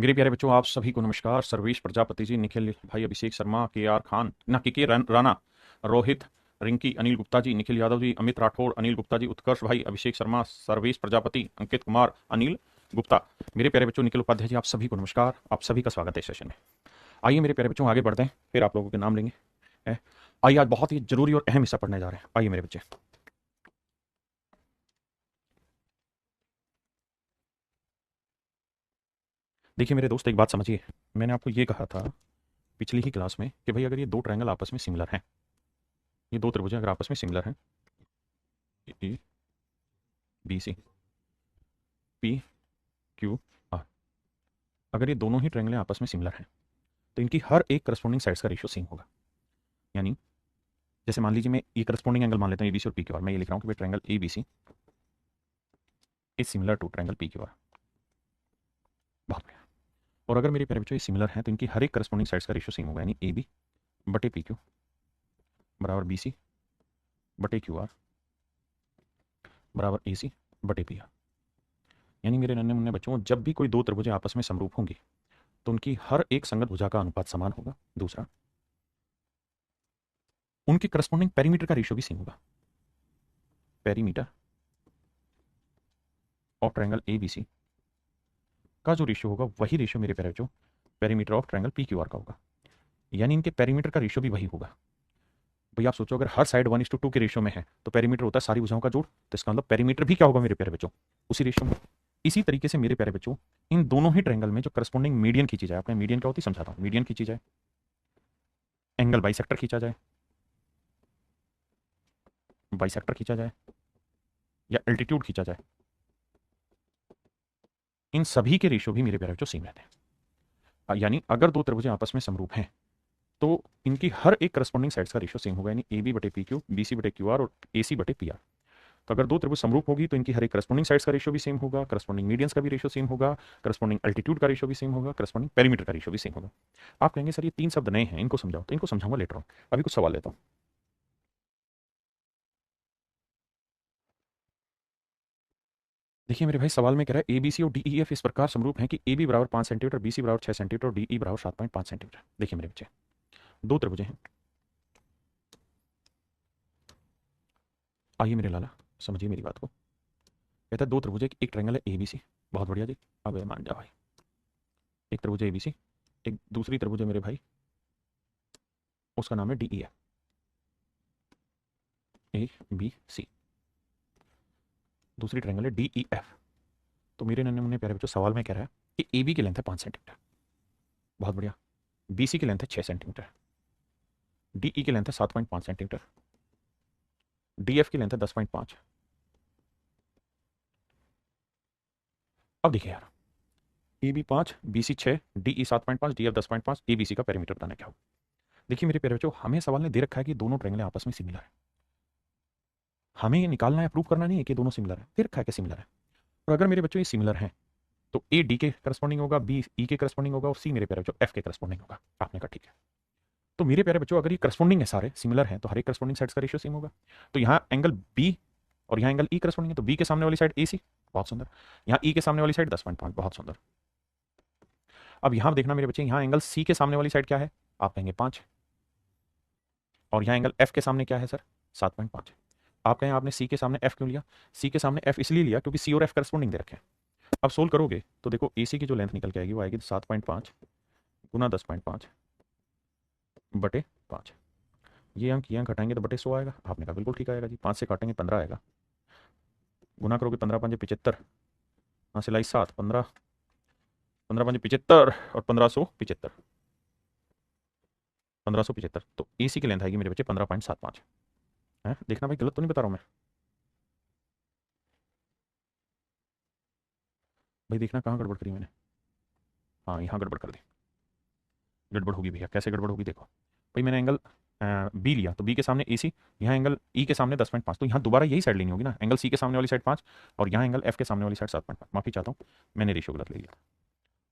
मेरे प्यारे बच्चों, आप सभी को नमस्कार। सर्वेश प्रजापति जी, निखिल भाई, अभिषेक शर्मा, के आर खान, ना के राणा, रोहित, रिंकी, अनिल गुप्ता जी, निखिल यादव जी, अमित राठौड़, अनिल गुप्ता जी, उत्कर्ष भाई, अभिषेक शर्मा, सर्वेश प्रजापति, अंकित कुमार, अनिल गुप्ता। मेरे प्यारे बच्चों, निखिल उपाध्याय जी, आप सभी को नमस्कार। आप सभी का स्वागत है सेशन में। आइए मेरे प्यारे बच्चों, आगे बढ़ते हैं, फिर आप लोगों के नाम लेंगे। आइए, आज बहुत ही जरूरी और अहम हिस्सा पढ़ने जा रहे हैं। आइए मेरे बच्चे, देखिए मेरे दोस्त, एक बात समझिए। मैंने आपको ये कहा था पिछली ही क्लास में कि भाई, अगर ये दो ट्रायंगल आपस में सिमिलर हैं, ये दो त्रिभुज अगर आपस में सिमिलर हैं, A B C, P Q R, अगर ये दोनों ही ट्रायंगल आपस में सिमिलर हैं, तो इनकी हर एक करस्पॉन्डिंग साइड्स का रेशियो सेम होगा। यानी जैसे मान लीजिए, मैं ये करस्पॉन्डिंग एंगल मान लेता हूँ ए बी सी और पी क्यू आर। मैं ये लिख रहा हूँ कि भाई triangle A B C is similar to triangle P Q R. बहुत बढ़िया। और अगर मेरे प्यारे बच्चों ये सिमिलर हैं, तो इनकी हर एक करस्पॉन्डिंग साइड्स का रेशियो सेम होगा। यानी ए बी बटे पी क्यू बराबर बी सी बटे क्यू आर बराबर ए सी बटे पी आर। यानी मेरे नन्हे मुन्ने बच्चों, जब भी कोई दो त्रिभुजें आपस में समरूप होंगी, तो उनकी हर एक संगत भुजा का अनुपात समान होगा। दूसरा, उनके करस्पॉन्डिंग पेरीमीटर का रेशियो भी सेम होगा। Perimeter of triangle A B C का जो रेशियो होगा, वही रेशियो मेरे प्यारे बच्चों perimeter of triangle P Q R का होगा। यानी इनके पेरीमीटर का रेशियो भी वही होगा। भैया आप सोचो, अगर हर साइड 1:2 के रेशियो में है, तो पेरीमीटर होता है सारी भुजाओं का जोड़। तो इसका मतलब पेरीमीटर भी क्या होगा मेरे प्यारे बच्चों, उसी रेशियो में। इसी तरीके से मेरे प्यारे बच्चों, इन दोनों ही ट्रायंगल में जो करस्पॉन्डिंग मीडियन खींची जाए, आपने मीडियन क्या होती है समझाता हूं। मीडियन खींची जाए, एंगल बाइसेक्टर खींचा जाए, बाइसेक्टर खींचा जाए, या एल्टीट्यूड खींचा जाए, इन सभी के रेशियो भी मेरे प्यारे बच्चों सेम रहते हैं। यानी अगर दो त्रिभुजें आपस में समरूप हैं, तो इनकी हर एक करस्पॉन्डिंग साइड्स का रेशियो सेम होगा। यानी ए बी बटे पी क्यू, बी सी बटे क्यू आर और ए सी बटे पी आर। तो अगर दो त्रिभुज समरूप होगी, तो इनकी हर एक करस्पॉन्डिंग साइड्स का रेशियो भी सेम होगा, करस्पॉन्डिंग मीडियंस का भी रेशियो सेम होगा, करस्पॉन्डिंग अल्टीट्यूड का रेशियो भी सेम होगा, करस्पॉन्डिंग पेरीमीटर का रेशियो भी सेम होगा। आप कहेंगे सर ये तीन शब्द नए हैं, इनको समझाओ। तो इनको समझाऊंगा लेटर ऑन। अभी कुछ सवाल लेता हूं। देखिए मेरे भाई, सवाल में कह रहा है ए बी सी और डी ई एफ इस प्रकार समरूप हैं कि ए बी बराबर 5 सेंटीमीटर, बी सी बराबर 6 सेंटीमीटर और डी ई बराबर 7.5 सेंटीमीटर। देखिए मेरे बच्चे, दो त्रिभुजें हैं। आइए मेरे लाला, समझिए मेरी बात को। कहता है दो त्रिभुज, एक ट्रायंगल है ए बी सी। बहुत बढ़िया जी। अब ये मान जा भाई, एक त्रिभुज ए बी सी, एक दूसरी त्रिभुज है मेरे भाई, उसका नाम है D E F. A B C, दूसरी ट्रायंगल है डी ई एफ। तो मेरे नन्हे मुन्ने प्यारे बच्चों, सवाल में कह रहा है कि ए बी की लेंथ है 5 सेंटीमीटर। बहुत बढ़िया। बी सी की लेंथ है 6 सेंटीमीटर। डी ई की लेंथ है 7.5 सेंटीमीटर। डी एफ की लेंथ है 10.5। अब देखिए यार, A B 5, B C 6, D E 7.5, D F 10.5, A B C का पेरीमीटर बताना क्या होगा। देखिए मेरे प्यारे बच्चों, हमें सवाल ने दे रखा है कि दोनों ट्रायंगल आपस में सिमिलर है। हमें ये निकालना है, प्रूव करना नहीं है कि दोनों सिमिलर है। दे रखा है कि सिमिलर है। और अगर मेरे बच्चों ये सिमिलर हैं, तो ए डी के करस्पॉन्डिंग होगा, बी ई के करस्पॉन्डिंग होगा और सी मेरे प्यारे बच्चों एफ के करस्पॉन्डिंग होगा। आपने कहा ठीक है। तो मेरे प्यारे बच्चों, अगर ये करस्पॉन्डिंग है, सारे सिमिलर हैं, तो हर एक करस्पॉन्डिंग साइड्स का रेशियो सेम होगा। तो यहाँ एंगल बी और यहाँ एंगल ई करस्पॉन्डिंग है, तो बी के सामने वाली साइड ए सी। बहुत सुंदर। यहाँ ई के सामने वाली साइड 10.5। बहुत सुंदर। अब यहाँ देखना मेरे बच्चे, यहाँ एंगल सी के सामने वाली साइड क्या है, आप कहेंगे 5। और यहाँ एंगल एफ के सामने क्या है सर, 7.5। आप कहें आपने सी के सामने एफ क्यों लिया। सी के सामने एफ इसलिए लिया क्योंकि सी और एफ करस्पॉन्डिंग दे रखे हैं। अब सोल्व करोगे तो देखो, ए सी की जो लेंथ निकल के आएगी वो आएगी 7.5 गुना 10.5 बटे 5। ये अंक घटाएंगे तो बटे 100 आएगा। आपने कहा बिल्कुल ठीक आएगा जी। 5 से काटेंगे 15 आएगा। गुना करोगे 15 पंजे 75, यहाँ से लाई 7, 15, 15 पंजे 75 और 1575, 1575। तो ए सी की लेंथ आएगी मेरे बच्चे 15.75 है। देखना भाई, गलत तो नहीं बता रहा हूँ मैं। भाई देखना कहाँ गड़बड़ करी मैंने। हाँ, यहाँ गड़बड़ कर दी। गड़बड़ होगी भैया, कैसे गड़बड़ होगी देखो। भाई मैंने एंगल बी लिया, तो बी के सामने ए सी, यहाँ एंगल ई के सामने 10.5, तो यहाँ दोबारा यही साइड लेनी होगी ना। एंगल सी के सामने वाली साइड 5 और यहाँ एंगल एफ के सामने वाली साइड 7.5। माफी चाहता हूँ, मैंने रेशियो गलत ले लिया।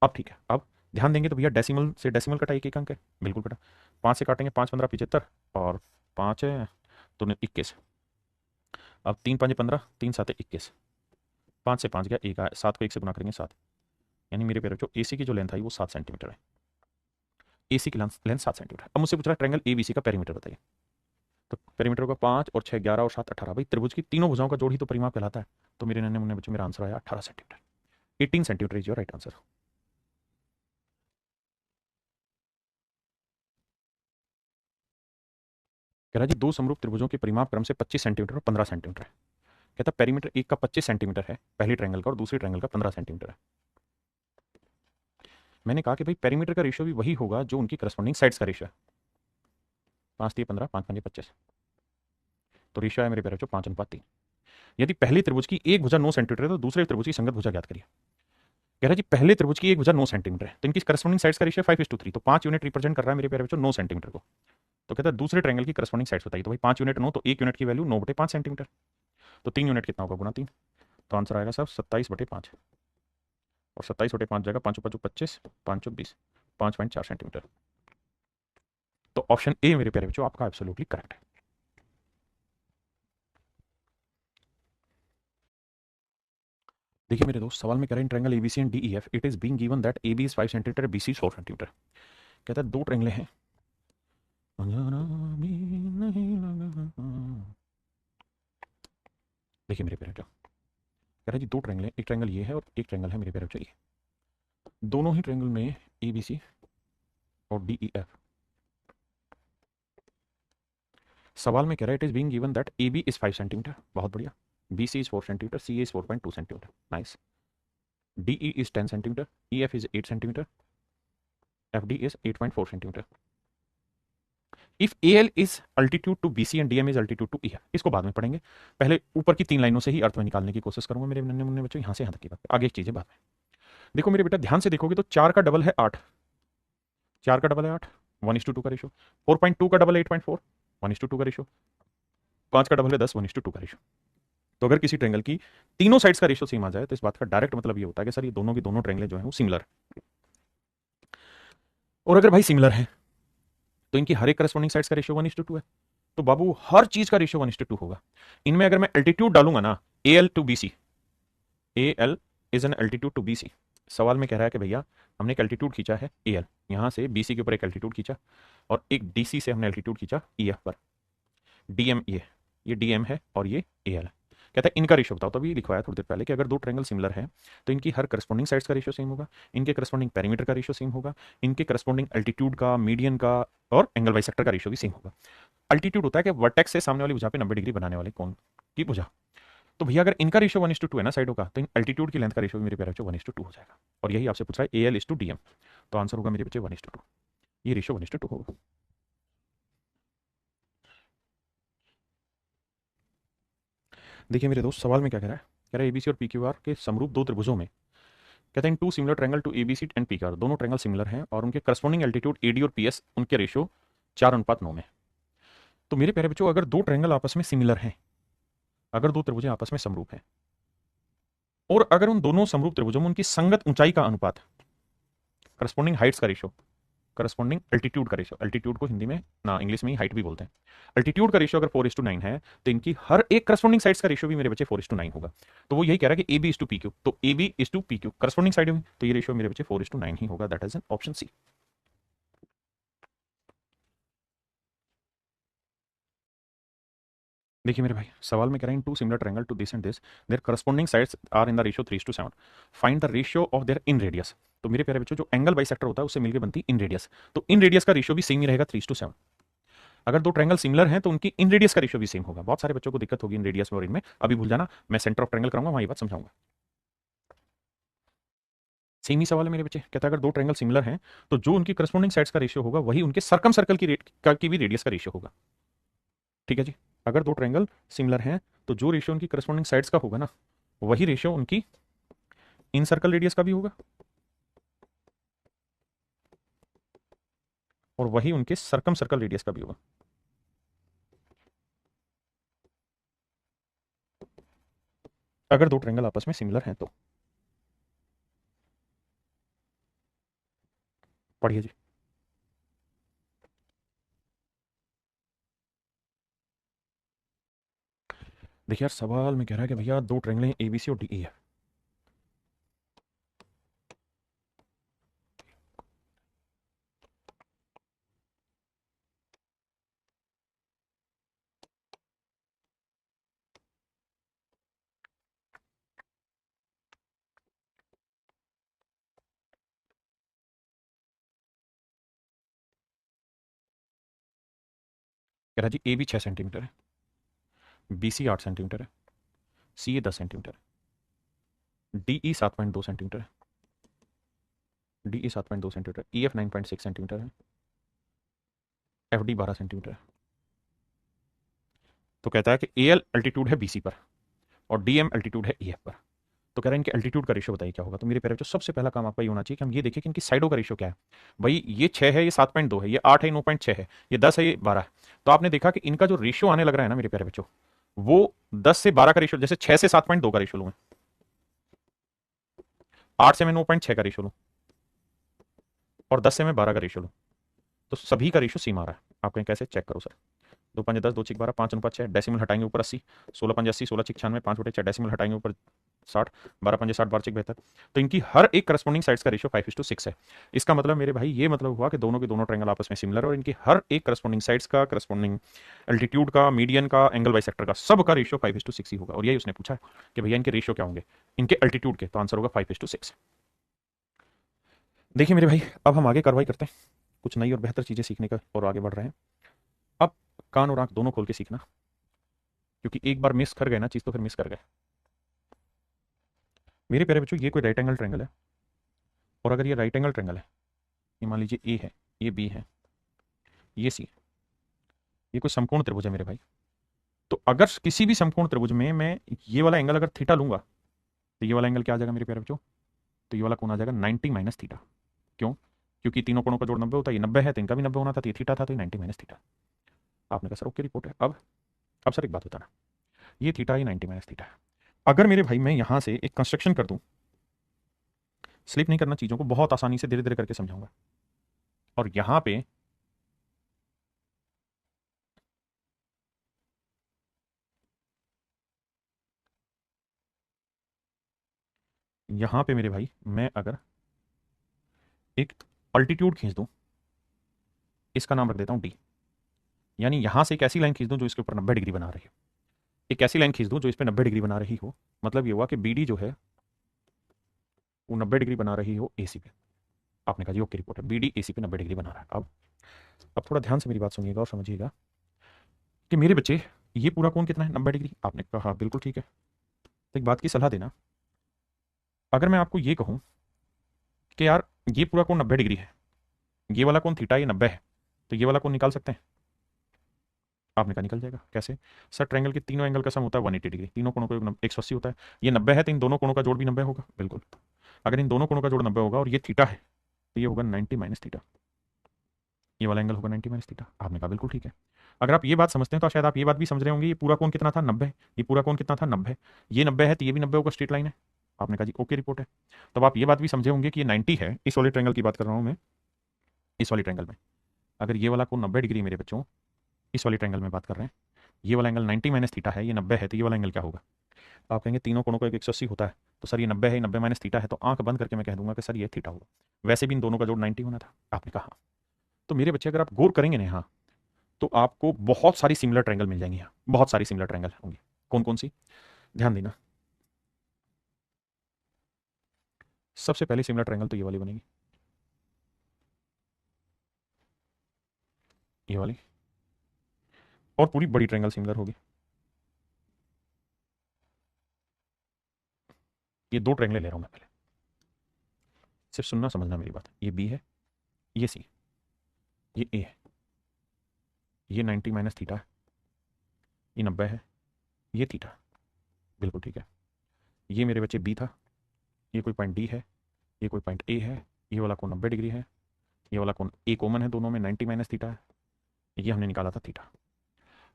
अब ठीक है। अब ध्यान देंगे तो भैया, डेसिमल से डेसिमल कटा एक एक अंक है। बिल्कुल कटा। 5 से काटेंगे 5 15 75 और 5 तो 21। अब 3 5 15, 3 7 21, 5 से 5 गया, एक आया, 7 को 1 से गुना करेंगे 7, यानी मेरे प्यारे बच्चों एसी की जो लेंथ आई वो 7 सेंटीमीटर है। एसी की लेंथ 7 सेंटीमीटर। अब मुझसे पूछ रहा है ट्रायंगल एबीसी का पेरीमीटर बताइए। तो पेरीमीटर का 5 और 6 11 और 7 18। भाई त्रिभुज की तीनों भुजाओं का जोड़ ही तो परिमाप कहलाता है। तो मेरे नन्हे मुन्ने बच्चों मेरा आंसर आया 18 centimetre. 18 centimetre is your right answer. कह रहा जी दो समरूप त्रिभुजों के परिमाप क्रम से 25 सेंटीमीटर और 15 सेंटीमीटर है। कहता पेरीमीटर एक का 25 सेंटीमीटर है पहली ट्रायंगल का और दूसरी ट्रायंगल का 15 सेंटीमीटर है। मैंने कहा कि भाई पेरीमीटर का रेशियो भी वही होगा जो उनकी करस्पॉन्डिंग साइड्स का रेशियो है। 5 3 15 5 5 25। तो रेशियो है मेरे प्यारे बच्चों 5:3। यदि पहली त्रिभुज की एक भुजा 9 सेंटीमीटर है तो दूसरे त्रिभुज की संगत भुजा ज्ञात करिए। कह रहा जी पहले त्रिभुज की एक भुजा 9 सेंटीमीटर है तो इनकी करस्पॉन्डिंग साइड्स का रेशियो 5:3। तो 5 यूनिट रिप्रेजेंट कर रहा है मेरे प्यारे बच्चों 9 सेंटीमीटर को। तो कहता है दूसरे ट्रायंगल की करस्पॉन्डिंग साइड्स बताइए। तो भाई 5 यूनिट 9 तो 1 यूनिट की वैल्यू 9/5 सेंटीमीटर। तो 3 यूनिट कितना होगा गुना 3। तो आंसर आएगा साहब 27/5। और 27/5 जाएगा 5 5 25 5 20 5.4 सेंटीमीटर। तो ऑप्शन ए मेरे प्यारे बच्चों आपका एब्सोल्युटली करेक्ट है। देखिए मेरे दोस्त सवाल में कह रहे हैं triangle ABC and DEF it is being given that AB is 5 centimetre BC is 4 centimetre. कहता है दो ट्रायंगल हैं। देखिए मेरे प्यारे बच्चों कह रहा है जी दो ट्रायंगल है, एक ट्रायंगल ये है और एक ट्रायंगल है मेरे प्यारे बच्चों ये। दोनों ही ट्रायंगल में एबीसी और डीईएफ। सवाल में कह रहा है it is being given that A B is 5 centimetre. बहुत बढ़िया। B C is 4 centimetre, C is 4.2 centimetre. Nice. D E is 10 centimetre, E F is 8 centimetre, F D is 8.4 centimetre. If A L is altitude to B C and D M is altitude to E F. इसको बाद में पढ़ेंगे, पहले ऊपर की 3 लाइनों से ही अर्थ में निकालने की कोशिश करूंगा मेरे नन्हे मुन्ने बच्चों। यहाँ से यहाँ तक की बात, आगे एक चीजें बाद में। देखो मेरे बेटा ध्यान से देखोगे तो 4 का डबल है 8, 4 का डबल है 8, 1:2 का रेशो। 4.2 का डबल है 8.4, 1:2 का रेशो। 5 का डबल है 10, 1:2 का रेशो। तो अगर किसी ट्रायंगल की तीनों साइड्स का रेशियो सेम आ जाए तो इस बात का डायरेक्ट मतलब ये होता है कि सर ये दोनों की दोनों ट्रायंगल जो है वो सिमिलर है। और अगर भाई सिमिलर है तो इनकी हर एक करस्पॉन्डिंग साइड्स का रेशियो 1:2 है। तो बाबू हर चीज का रेशियो 1:2 होगा। इनमें अगर मैं एल्टीट्यूड डालूंगा ना, A L to B C, A L is an altitude to B C. सवाल में कह रहा है कि भैया हमने एक एल्टीट्यूड खींचा है ए एल, यहां से बी सी के ऊपर एक एल्टीट्यूड खींचा और एक डी सी से हमने एल्टीट्यूड खींचा ई एफ पर। डी एम ये डी एम है और ये ए एल है। कहता है इनका रेशियो बताओ। तो अभी लिखवाया थोड़ी देर पहले कि अगर दो ट्रायंगल सिमिलर है तो इनकी हर करस्पॉन्डिंग साइड्स का रेशियो सेम होगा, इनके करस्पॉन्डिंग पेरीमीटर का रेशियो सेम होगा, इनके करस्पॉन्डिंग अल्टीट्यूड का, मीडियन का और एंगल बाइसेक्टर का रेशियो भी सेम होगा। अल्टीट्यूड होता है कि वर्टेक्स से सामने वाली भुजा पे 90 डिग्री बनाने वाले कोण की भुजा। तो भैया अगर इनका रेशियो 1:2 है ना साइडों का, तो इन अल्टीट्यूड की लेंथ का रेशियो मेरे प्यारे बच्चों 1:2 हो जाएगा। और यही आपसे पूछ रहा है A L is to D M. तो आंसर होगा मेरे बच्चे 1:2। ये रेशियो 1:2 होगा। देखिए मेरे दोस्त सवाल में क्या कह रहा है, कह रहा है एबीसी और पी क्यू आर के समरूप दो त्रिभुजों में, कहते हैं two similar triangle to ABC and P Q R. दोनों ट्रायंगल सिमिलर हैं और उनके करस्पॉन्डिंग एल्टीट्यूड एडी और पीएस उनके रेशियो 4:9 में। तो मेरे प्यारे बच्चों अगर दो ट्रायंगल आपस में सिमिलर हैं, अगर दो त्रिभुजें आपस में समरूप हैं और अगर उन दोनों समरूप त्रिभुजों में उनकी संगत ऊंचाई का अनुपात, करस्पॉन्डिंग हाइट्स का रेशियो, करस्पॉन्डिंग अल्टीट्यूड का रेशियो, अल्टीट्यूड को हिंदी में ना इंग्लिश में ही हाइट भी बोलते हैं, अल्टीट्यूड का रेशियो अगर 4:9 है तो इनकी हर एक करस्पॉन्डिंग साइड्स का रेशियो भी मेरे बच्चे 4:9 होगा। तो वो यही कह रहा है कि A B is to P Q. तो A B is to P Q corresponding side में, तो ये रेशियो मेरे बच्चे 4:9 ही होगा। That is an option C. देखिए मेरे भाई सवाल में कह रहे हैं two similar triangle to this and this their corresponding sides are in the ratio 3:7। Find the ratio of their in radius. तो मेरे प्यारे बच्चों जो एंगल बाइसेक्टर होता है उससे मिलकर बनती इन रेडियस, तो इन रेडियस का रेशियो भी सेम ही रहेगा 3:7। अगर दो ट्रायंगल सिमिलर हैं तो उनकी इन रेडियस का रेशियो भी सेम होगा। बहुत सारे बच्चों को दिक्कत होगी इन रेडियस में और इनमें, अभी भूल जाना, मैं सेंटर ऑफ ट्रायंगल कराऊंगा वहां ये बात समझाऊंगा। सेम ही सवाल है मेरे बच्चे, कहता है अगर दो ट्रायंगल सिमिलर हैं तो जो उनकी करस्पॉन्डिंग साइड्स का रेशियो होगा वही उनके सर्कम सर्कल की भी रेडियस का रेशियो होगा। ठीक है जी। अगर दो ट्रायंगल सिमिलर हैं तो जो रेशियो उनकी करस्पॉन्डिंग साइड्स का होगा ना, वही रेशियो उनकी इन सर्कल रेडियस का भी होगा और वही उनके सर्कम सर्कल रेडियस का भी होगा। अगर दो ट्रायंगल आपस में सिमिलर हैं तो पढ़िए जी। देखिए यार सवाल में कह रहा है कि भैया दो ट्रायंगल हैं एबीसी और डीई है। कह रहा जी ए बी 6 सेंटीमीटर है, बी सी 8 सेंटीमीटर है, सी ए 10 सेंटीमीटर है, डी ई 7.2 सेंटीमीटर है, डी ई 7.2 सेंटीमीटर, ई एफ 9.6 सेंटीमीटर है, एफ डी 12 सेंटीमीटर है। तो कहता है कि ए एल अल्टीट्यूड है बी सी पर और डी एम अल्टीट्यूड है ई एफ पर। तो कह रहा है इनके अल्टीट्यूड का रेशियो बताइए क्या होगा। तो मेरे प्यारे बच्चों सबसे पहला काम आपका ये होना चाहिए कि हम ये देखें कि इनकी साइडों का रेशियो क्या है। भाई ये 6 है, ये 7.2 है, ये 8 है, 9.6 है, ये 10 है, ये 12 है। तो आपने देखा कि इनका जो रेशियो आने लग रहा है ना मेरे प्यारे बच्चों, वो 10 से 12 का रेशियो, जैसे 6 से 7.2 का रेशियो लूँ, 8 से मैं 9.6 का रेशियो लूँ और 10 से मैं 12 का रेशियो लूँ, तो सभी का रेशियो सेम आ रहा है। आप कहें कैसे, चेक करो सर। 2 5 10, 2 6 12, 5 अनुपात 6, डेसिमल हटाएंगे ऊपर 80, 16 5 80, 16 6 96, 5/6 डेसिमल हटाएंगे ऊपर 60, 12 5 60, 12 6 72। तो इनकी हर एक करस्पॉन्डिंग साइड्स का रेशियो 5:6 है। इसका मतलब मेरे भाई ये मतलब हुआ कि दोनों के दोनों ट्रायंगल आपस में सिमिलर है और इनकी हर एक करस्पॉन्डिंग साइड्स का, करस्पॉन्डिंग एल्टीट्यूड का, मीडियन का, एंगल बाइसेक्टर का, सब का रेशियो 5:6 ही होगा। और यही उसने पूछा है कि भैया इनके रेशियो क्या होंगे, इनके अल्टीट्यूड के, तो आंसर होगा 5:6। देखिए मेरे भाई अब हम आगे कार्रवाई करते हैं, कुछ नई और बेहतर चीजें सीखने का और आगे बढ़ रहे हैं। अब कान और आंख दोनों खोल के सीखना, क्योंकि एक बार मिस कर गए ना चीज तो फिर मिस कर गए। मेरे प्यारे बच्चों ये कोई राइट एंगल ट्रायंगल है और अगर ये राइट एंगल ट्रायंगल है, ये मान लीजिए ए है, ये बी है, ये सी, ये कोई समकोण त्रिभुज है मेरे भाई। तो अगर किसी भी समकोण त्रिभुज में मैं ये वाला एंगल अगर थीटा लूंगा तो ये वाला एंगल क्या आ जाएगा मेरे प्यारे बच्चों, तो ये वाला कोण आ जाएगा 90 माइनस थीटा। क्यों? क्योंकि तीनों कोणों का जोड़ 90 होता है, ये 90 है तो इनका भी 90 होना था, तो ये थीटा था तो ये 90 माइनस थीटा। आपने कहा सर ओके रिपोर्ट है। अब सर एक बात बताना, ये थीटा, ये 90 माइनस थीटा है। अगर मेरे भाई मैं यहां से एक कंस्ट्रक्शन कर दूं, स्लिप नहीं करना चीजों को, बहुत आसानी से धीरे धीरे करके समझाऊंगा। और यहां पे मेरे भाई मैं अगर एक अल्टीट्यूड खींच दूं, इसका नाम रख देता हूं डी, यानी यहां से एक ऐसी लाइन खींच दूं जो इसके ऊपर 90 डिग्री बना रही हो, एक ऐसी लाइन खींच दूं जो इस पर 90 डिग्री बना रही हो। मतलब ये हुआ कि बी डी जो है वो 90 डिग्री बना रही हो ए सी पे। आपने कहा जी ओके रिपोर्ट है, बी डी ए सी पे 90 डिग्री बना रहा है। अब थोड़ा ध्यान से मेरी बात सुनिएगा और समझिएगा कि मेरे बच्चे ये पूरा कोण कितना है, 90 डिग्री। आपने कहा हाँ बिल्कुल ठीक है। तो एक बात की सलाह देना, अगर मैं आपको ये कहूं कि यार ये पूरा कोण 90 डिग्री है, ये वाला कोण थीटा ये 90 है, तो ये वाला कोण निकाल सकते हैं? आपने कहा निकल जाएगा। कैसे? सर ट्रायंगल के तीनों एंगल का सम होता है 180 डिग्री, तीनों कोणों को 180 होता है, ये 90 है तो इन दोनों कोणों का जोड़ भी 90 होगा। बिल्कुल, अगर इन दोनों कोणों का जोड़ 90 होगा और ये थीटा है तो ये होगा 90 माइनस थीटा, ये वाला एंगल होगा 90 माइनस थीटा। आपने कहा बिल्कुल ठीक है। अगर आप ये बात समझते हैं तो शायद आप ये बात भी समझ रहे होंगे, ये पूरा कोण कितना था, 90। ये पूरा कोण कितना था, 90। ये 90 है तो ये भी 90 होगा, स्ट्रेट लाइन है। आपने कहा जी ओके रिपोर्ट है। तब आप ये बात भी समझे होंगे कि ये 90 है, इस वाले ट्रायंगल की बात कर रहा हूं मैं, इस वाले ट्रायंगल में अगर ये वाला कोण 90 डिग्री मेरे बच्चों, इस वाले ट्रायंगल में बात कर रहे हैं, ये वाला एंगल 90 माइनस थीटा है, ये 90 है, तो ये वाला एंगल क्या होगा? तो आप कहेंगे तीनों कोणों को 180 होता है, तो सर ये 90 है, 90 माइनस थीटा है, तो आंख बंद करके मैं कह दूंगा कि सर ये थीटा होगा। वैसे भी इन दोनों का जोड़ 90 होना था। आपने कहा हाँ। तो मेरे बच्चे अगर आप गौर करेंगे ना यहाँ, तो आपको बहुत सारी सिमिलर ट्रायंगल मिल जाएंगी। यहाँ बहुत सारी सिमिलर ट्रायंगल होंगी। कौन कौन सी? ध्यान देना, सबसे पहले सिमिलर ट्रायंगल तो ये वाली बनेगी, ये वाली, और पूरी बड़ी ट्रायंगल सिमिलर होगी। ये दो ट्रायंगल ले रहा हूं मैं, पहले सिर्फ सुनना समझना मेरी बात। ये बी है, ये सी, ये ए है, ये 90 माइनस थीटा है, ये 90 है, ये थीटा। बिल्कुल ठीक है। ये मेरे बच्चे बी था, ये कोई पॉइंट डी है, ये कोई पॉइंट ए है, ये वाला कोण 90 डिग्री है, ये वाला कोण ए कॉमन है दोनों में, 90 माइनस थीटा है, ये हमने निकाला था थीटा।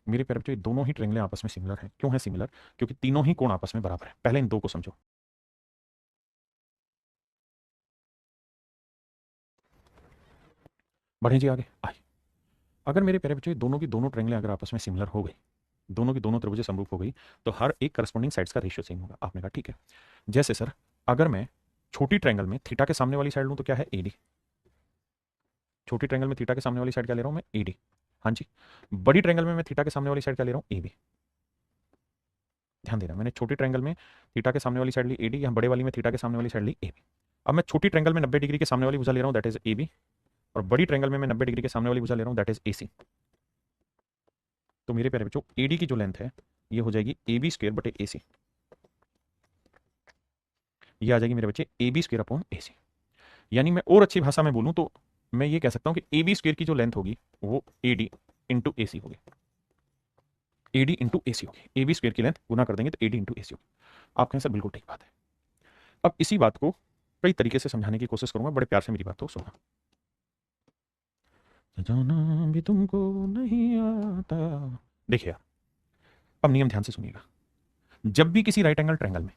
मेरे प्यारे बच्चों दोनों ही ट्रायंगलें आपस में सिमिलर हैं। क्यों है सिमिलर? क्योंकि तीनों ही कोण आपस में बराबर है। पहले इन दो को समझो। बढ़े जी आगे। आए, अगर मेरे प्यारे बच्चों दोनों की दोनों ट्रायंगलें अगर आपस में सिमिलर हो गई, दोनों की दोनों त्रिभुजें समरूप हो गई, तो हर एक करस्पॉन्डिंग साइड्स का रेशियो सेम होगा। आपने कहा ठीक है। जैसे सर अगर मैं छोटी ट्रायंगल में थीटा के सामने वाली साइड लूं तो क्या है, एडी। छोटी ट्रायंगल में थीटा के सामने वाली साइड क्या ले रहा हूं मैं, एडी। हाँ जी। बड़ी ट्रायंगल में मैं थीटा के सामने वाली साइड क्या ले रहा हूं, एबी। ध्यान देना, मैंने छोटी ट्रायंगल में थीटा के सामने वाली साइड ली एडी, यहाँ बड़े वाली में थीटा के सामने वाली साइड ली एबी। अब मैं छोटी ट्रायंगल में 90 डिग्री के सामने वाली भुजा ले रहा हूँ, दैट इज एबी, और बड़ी ट्रायंगल में मैं 90 डिग्री के सामने वाली भुजा ले रहा हूँ, दैट इज एसी। तो मेरे प्यारे बच्चों एडी की जो लेंथ है ये हो जाएगी ए बी स्क्र बटे ए सी, ये आ जाएगी मेरे बच्चे ए बी स्क्र अपॉन ए सी। यानी मैं और अच्छी भाषा में बोलूं तो मैं ये कह सकता हूं कि ए बी स्क्र की जो लेंथ होगी वो ए डी इंटू ए सी होगी, ए डी इंटू ए सी होगी। ए बी स्क्र की लेंथ गुना कर देंगे तो ए डी इंटू ए सी होगी। आप कहें सर बिल्कुल ठीक बात है। अब इसी बात को कई तरीके से समझाने की कोशिश करूंगा, बड़े प्यार से मेरी बात को सुनना। जाना भी तुमको नहीं आता। देखिए यार, अब नियम ध्यान से सुनिएगा। जब भी किसी राइट एंगल ट्रायंगल में,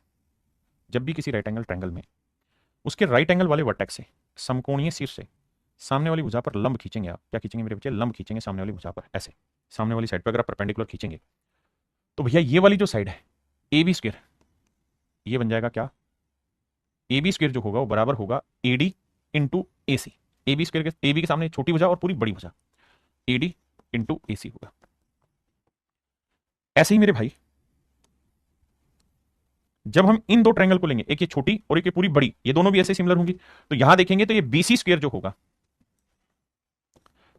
जब भी किसी राइट एंगल ट्रायंगल में उसके राइट एंगल वाले वर्टेक्स से समकोणीय शीर्ष से सामने वाली भुजा पर लंब खींचेंगे, आप क्या खींचेंगे मेरे बच्चे, लंब खींचेंगे सामने वाली भुजा पर, ऐसे सामने वाली साइड पर अगर आप परपेंडिकुलर खींचेंगे तो भैया ये वाली जो साइड है ए बी स्क्र, ये बन जाएगा क्या, ए बी स्क्र जो होगा वो बराबर होगा A D into A C. A B स्क्र के, ए बी के सामने छोटी भुजा और पूरी बड़ी भुजा, ए डी इंटू ए सी होगा। ऐसे ही मेरे भाई जब हम इन दो ट्रायंगल को लेंगे, एक ये छोटी और एक ये पूरी बड़ी, ये दोनों भी ऐसे सिमिलर होंगी, तो यहां देखेंगे तो ये बीसी स्क्वायर जो होगा,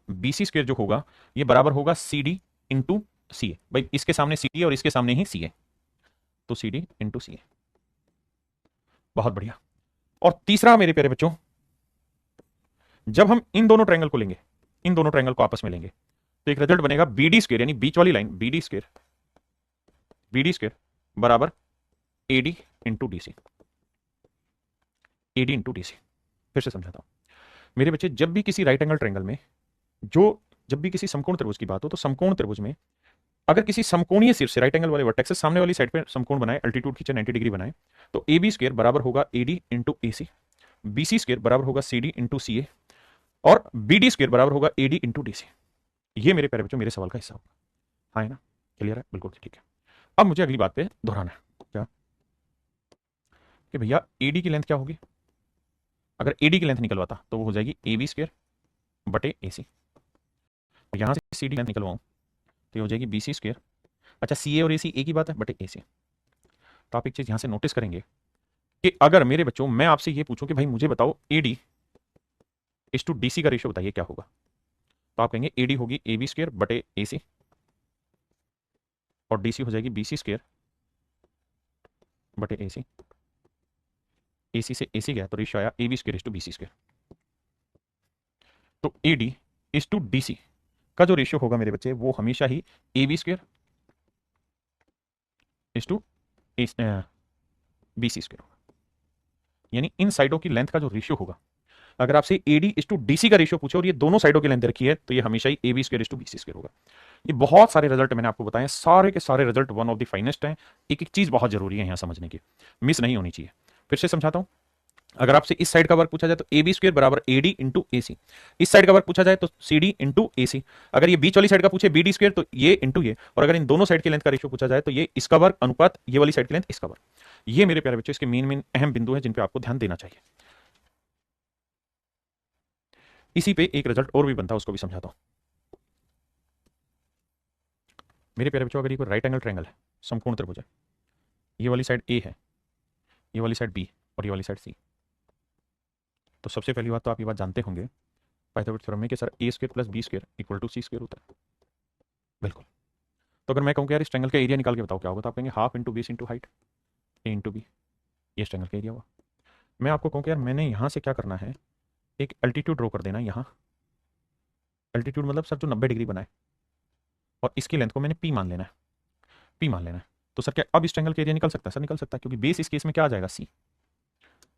बीसी स्क्वायर जो होगा ये बराबर होगा सी डी इंटू सी ए। भाई इसके सामने सी डी और इसके सामने ही सी ए, तो सी डी इंटू सी ए। बहुत बढ़िया। और तीसरा मेरे प्यारे बच्चों, जब हम इन दोनों ट्रायंगल को लेंगे, इन दोनों ट्रायंगल को आपस में लेंगे तो एक रिजल्ट बनेगा बी डी स्क्वायर, यानी बीच वाली लाइन बी डी स्क्वायर बराबर A D into D C, A D into D C. फिर से समझाता हूं मेरे बच्चे, जब भी किसी राइट एंगल ट्रायंगल में जब भी किसी समकोण त्रिभुज की बात हो तो समकोण त्रिभुज में अगर किसी समकोणीय शीर्ष से राइट एंगल वाले वर्टेक्स से सामने वाली साइड पे समकोण बनाए, अल्टीट्यूड खींचे 90 डिग्री बनाए, तो ए बी स्क्वायर बराबर होगा A D into A C, B C square बराबर होगा सी डी इंटू सी ए, और बी डी स्क्वायर बराबर होगा A D into D C. ये मेरे प्यारे बच्चों मेरे सवाल का हिस्सा होगा। हाँ है ना, क्लियर है, बिल्कुल ठीक है। अब मुझे अगली बात पे दोहराना है, क्या कि भैया ए डी की लेंथ क्या होगी, अगर ए डी की लेंथ निकलवाता तो वो हो जाएगी ए बी स्क्वायर बटे ए सी, यहां से सी डी लेंथ निकलवाऊं तो ये हो जाएगी बी सी स्क्वायर, अच्छा सी ए और ए सी एक ही बात है, बटे ए सी। तो आप एक चीज यहां से नोटिस करेंगे कि अगर मेरे बच्चों मैं आपसे ये पूछूं कि भाई मुझे बताओ ए डी इस टू डी सी का रेशियो बताइए क्या होगा, तो आप कहेंगे ए डी होगी ए बी स्क्वायर बटे ए सी, और डी सी हो जाएगी बी सी स्क्वायर बटे ए सी। ए सी से ए सी गया तो रेशियो आया ए बी स्क्वायर इस टू बी सी स्क्वायर। तो ए डी इस टू डी सी का जो रेशियो होगा मेरे बच्चे वो हमेशा ही ए बी स्क्वायर इस टू बी सी स्क्वायर होगा। यानी इन साइडों की लेंथ का जो रेशियो होगा, अगर आपसे ए डी इस टू डी सी का रेशियो पूछे और ये दोनों साइडों की लेंथ रखी है तो ये हमेशा ही ए बी स्क्वायर इस टू बी सी स्क्वायर होगा। ये बहुत सारे रिजल्ट मैंने आपको बताए, सारे के सारे result one of the finest हैं। एक एक चीज बहुत जरूरी है यहाँ समझने की, मिस नहीं होनी चाहिए। फिर से समझाता हूं, अगर आपसे इस साइड का वर्ग पूछा जाए तो ए बी स्क्वायर बराबर ए डी इंटू ए सी, इस साइड का वर्ग पूछा जाए तो सी डी इंटू ए सी, अगर ये बीच वाली साइड का पूछे बी डी स्क्वायर तो ये इंटू ये, और अगर इन दोनों साइड की लेंथ का रेशियो पूछा जाए तो ये इसका वर्ग अनुपात ये वाली साइड की लेंथ इसका वर्ग। ये मेरे प्यारे बच्चों इसके मेन मेन अहम बिंदु है जिन पे आपको ध्यान देना चाहिए। इसी पे एक रिजल्ट और भी बनता है, उसको भी समझाता हूं मेरे प्यारे बच्चों। अगर ये कोई राइट एंगल ट्रायंगल है, समकोण त्रिभुज है, ये वाली साइड ए है, ये वाली साइड बी और ये वाली साइड सी, तो सबसे पहली बात तो आप ये बात जानते होंगे पाइथागोरस थ्योरम में कि sir A square plus B square equal to C square होता है। बिल्कुल। तो अगर मैं कहूँ कि यार इस ट्रायंगल का एरिया निकाल के बताओ क्या होगा, तो आप कहेंगे half into base into height A into B, ये इस ट्रायंगल का एरिया हुआ। मैं आपको कहूँ कि यार मैंने यहाँ से क्या करना है, एक अल्टीट्यूड ड्रॉ कर देना यहाँ, अल्टीट्यूड मतलब सर जो 90 डिग्री बनाए, और इसकी लेंथ को मैंने पी मान लेना है, पी मान लेना है। तो सर क्या अब इस ट्रायंगल का एरिया निकल सकता है? सर निकल सकता है, क्योंकि बेस इस केस में क्या आ जाएगा, सी।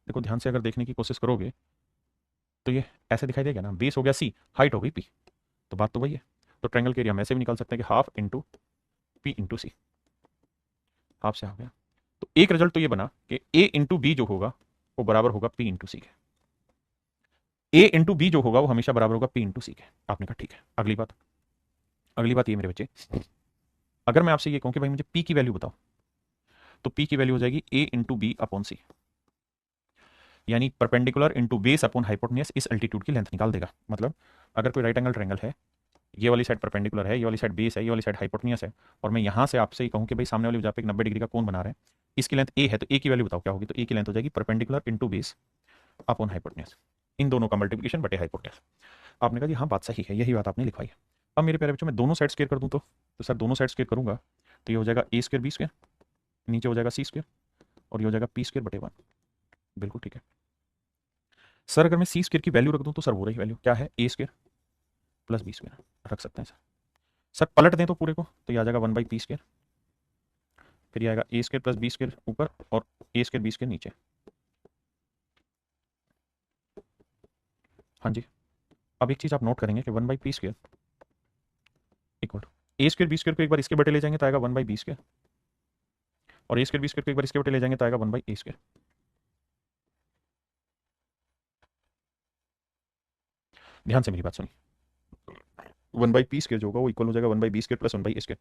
देखो ध्यान से अगर देखने की कोशिश करोगे तो ये ऐसे दिखाई देगा ना, बेस हो गया सी, हाइट हो गई पी, तो बात तो वही है। तो ट्रायंगल के एरिया हम ऐसे भी निकाल सकते हैं कि हाफ इंटू पी इंटू सी, हाफ से हो गया। तो एक रिजल्ट तो ये बना कि ए इंटू बी जो होगा वो बराबर होगा पी इंटू सी के, ए इंटू बी जो होगा वो हमेशा बराबर होगा पी इंटू सी के। आपने कहा ठीक है। अगली बात ये मेरे बच्चे, अगर मैं आपसे ये कहूं कि भाई मुझे पी की वैल्यू बताओ, तो पी की वैल्यू हो जाएगी ए इंटू बी अपॉन सी, यानी perpendicular into base upon hypotenuse इस अल्टीट्यूड की लेंथ निकाल देगा। मतलब अगर कोई राइट एंगल ट्रायंगल है, ये वाली साइड परपेंडिकुलर है, ये वाली साइड बेस है, ये वाली साइड हाइपोटेन्यूज है, और मैं यहाँ से आपसे कहूँ कि भाई सामने वाली भुजा पे एक 90 डिग्री का कोण बना रहे हैं, इसकी लेंथ ए है, तो ए की वैल्यू बताओ क्या होगी, तो ए की लेंथ हो जाएगी perpendicular into base upon hypotenuse, इन दोनों का मल्टीप्लिकेशन बटे हाइपोटेन्यूज। आपने कहा जी हाँ बात सही है, यही बात आपने लिखवाई है। अब मेरे प्यारे बच्चों मैं दोनों साइड स्क्वायर कर दूं तो सर दोनों साइड स्क्वायर करूंगा तो ये हो जाएगा ए स्क्वायर बी स्क्वायर, नीचे हो जाएगा सी स्क्वायर और ये हो जाएगा पी स्क्वायर बटे 1। बिल्कुल ठीक है सर। अगर मैं सी स्क्वायर की वैल्यू रख दूं तो सर वो रही वैल्यू क्या है, ए स्क्वायर प्लस बी स्क्वायर रख सकते हैं सर। सर पलट दें तो पूरे को तो ये आ जाएगा 1/p², फिर ये आएगा ए स्क्वायर प्लस बी स्क्वायर ऊपर और ए स्क्वायर बी स्क्वायर नीचे। हाँ जी। अब एक चीज़ आप नोट करेंगे कि 1/p² इक्वल ए स्क्वायर बी स्क्वायर को एक बार इसके बटे ले जाएंगे तो आएगा 1/b², और ए स्क्वायर बी स्क्वायर को एक बार इसके बटे ले जाएंगे तो आएगा 1/a²। ध्यान से मेरी बात सुनिए, 1/p² जो होगा वो इक्वल हो जाएगा 1/b² plus 1/a²।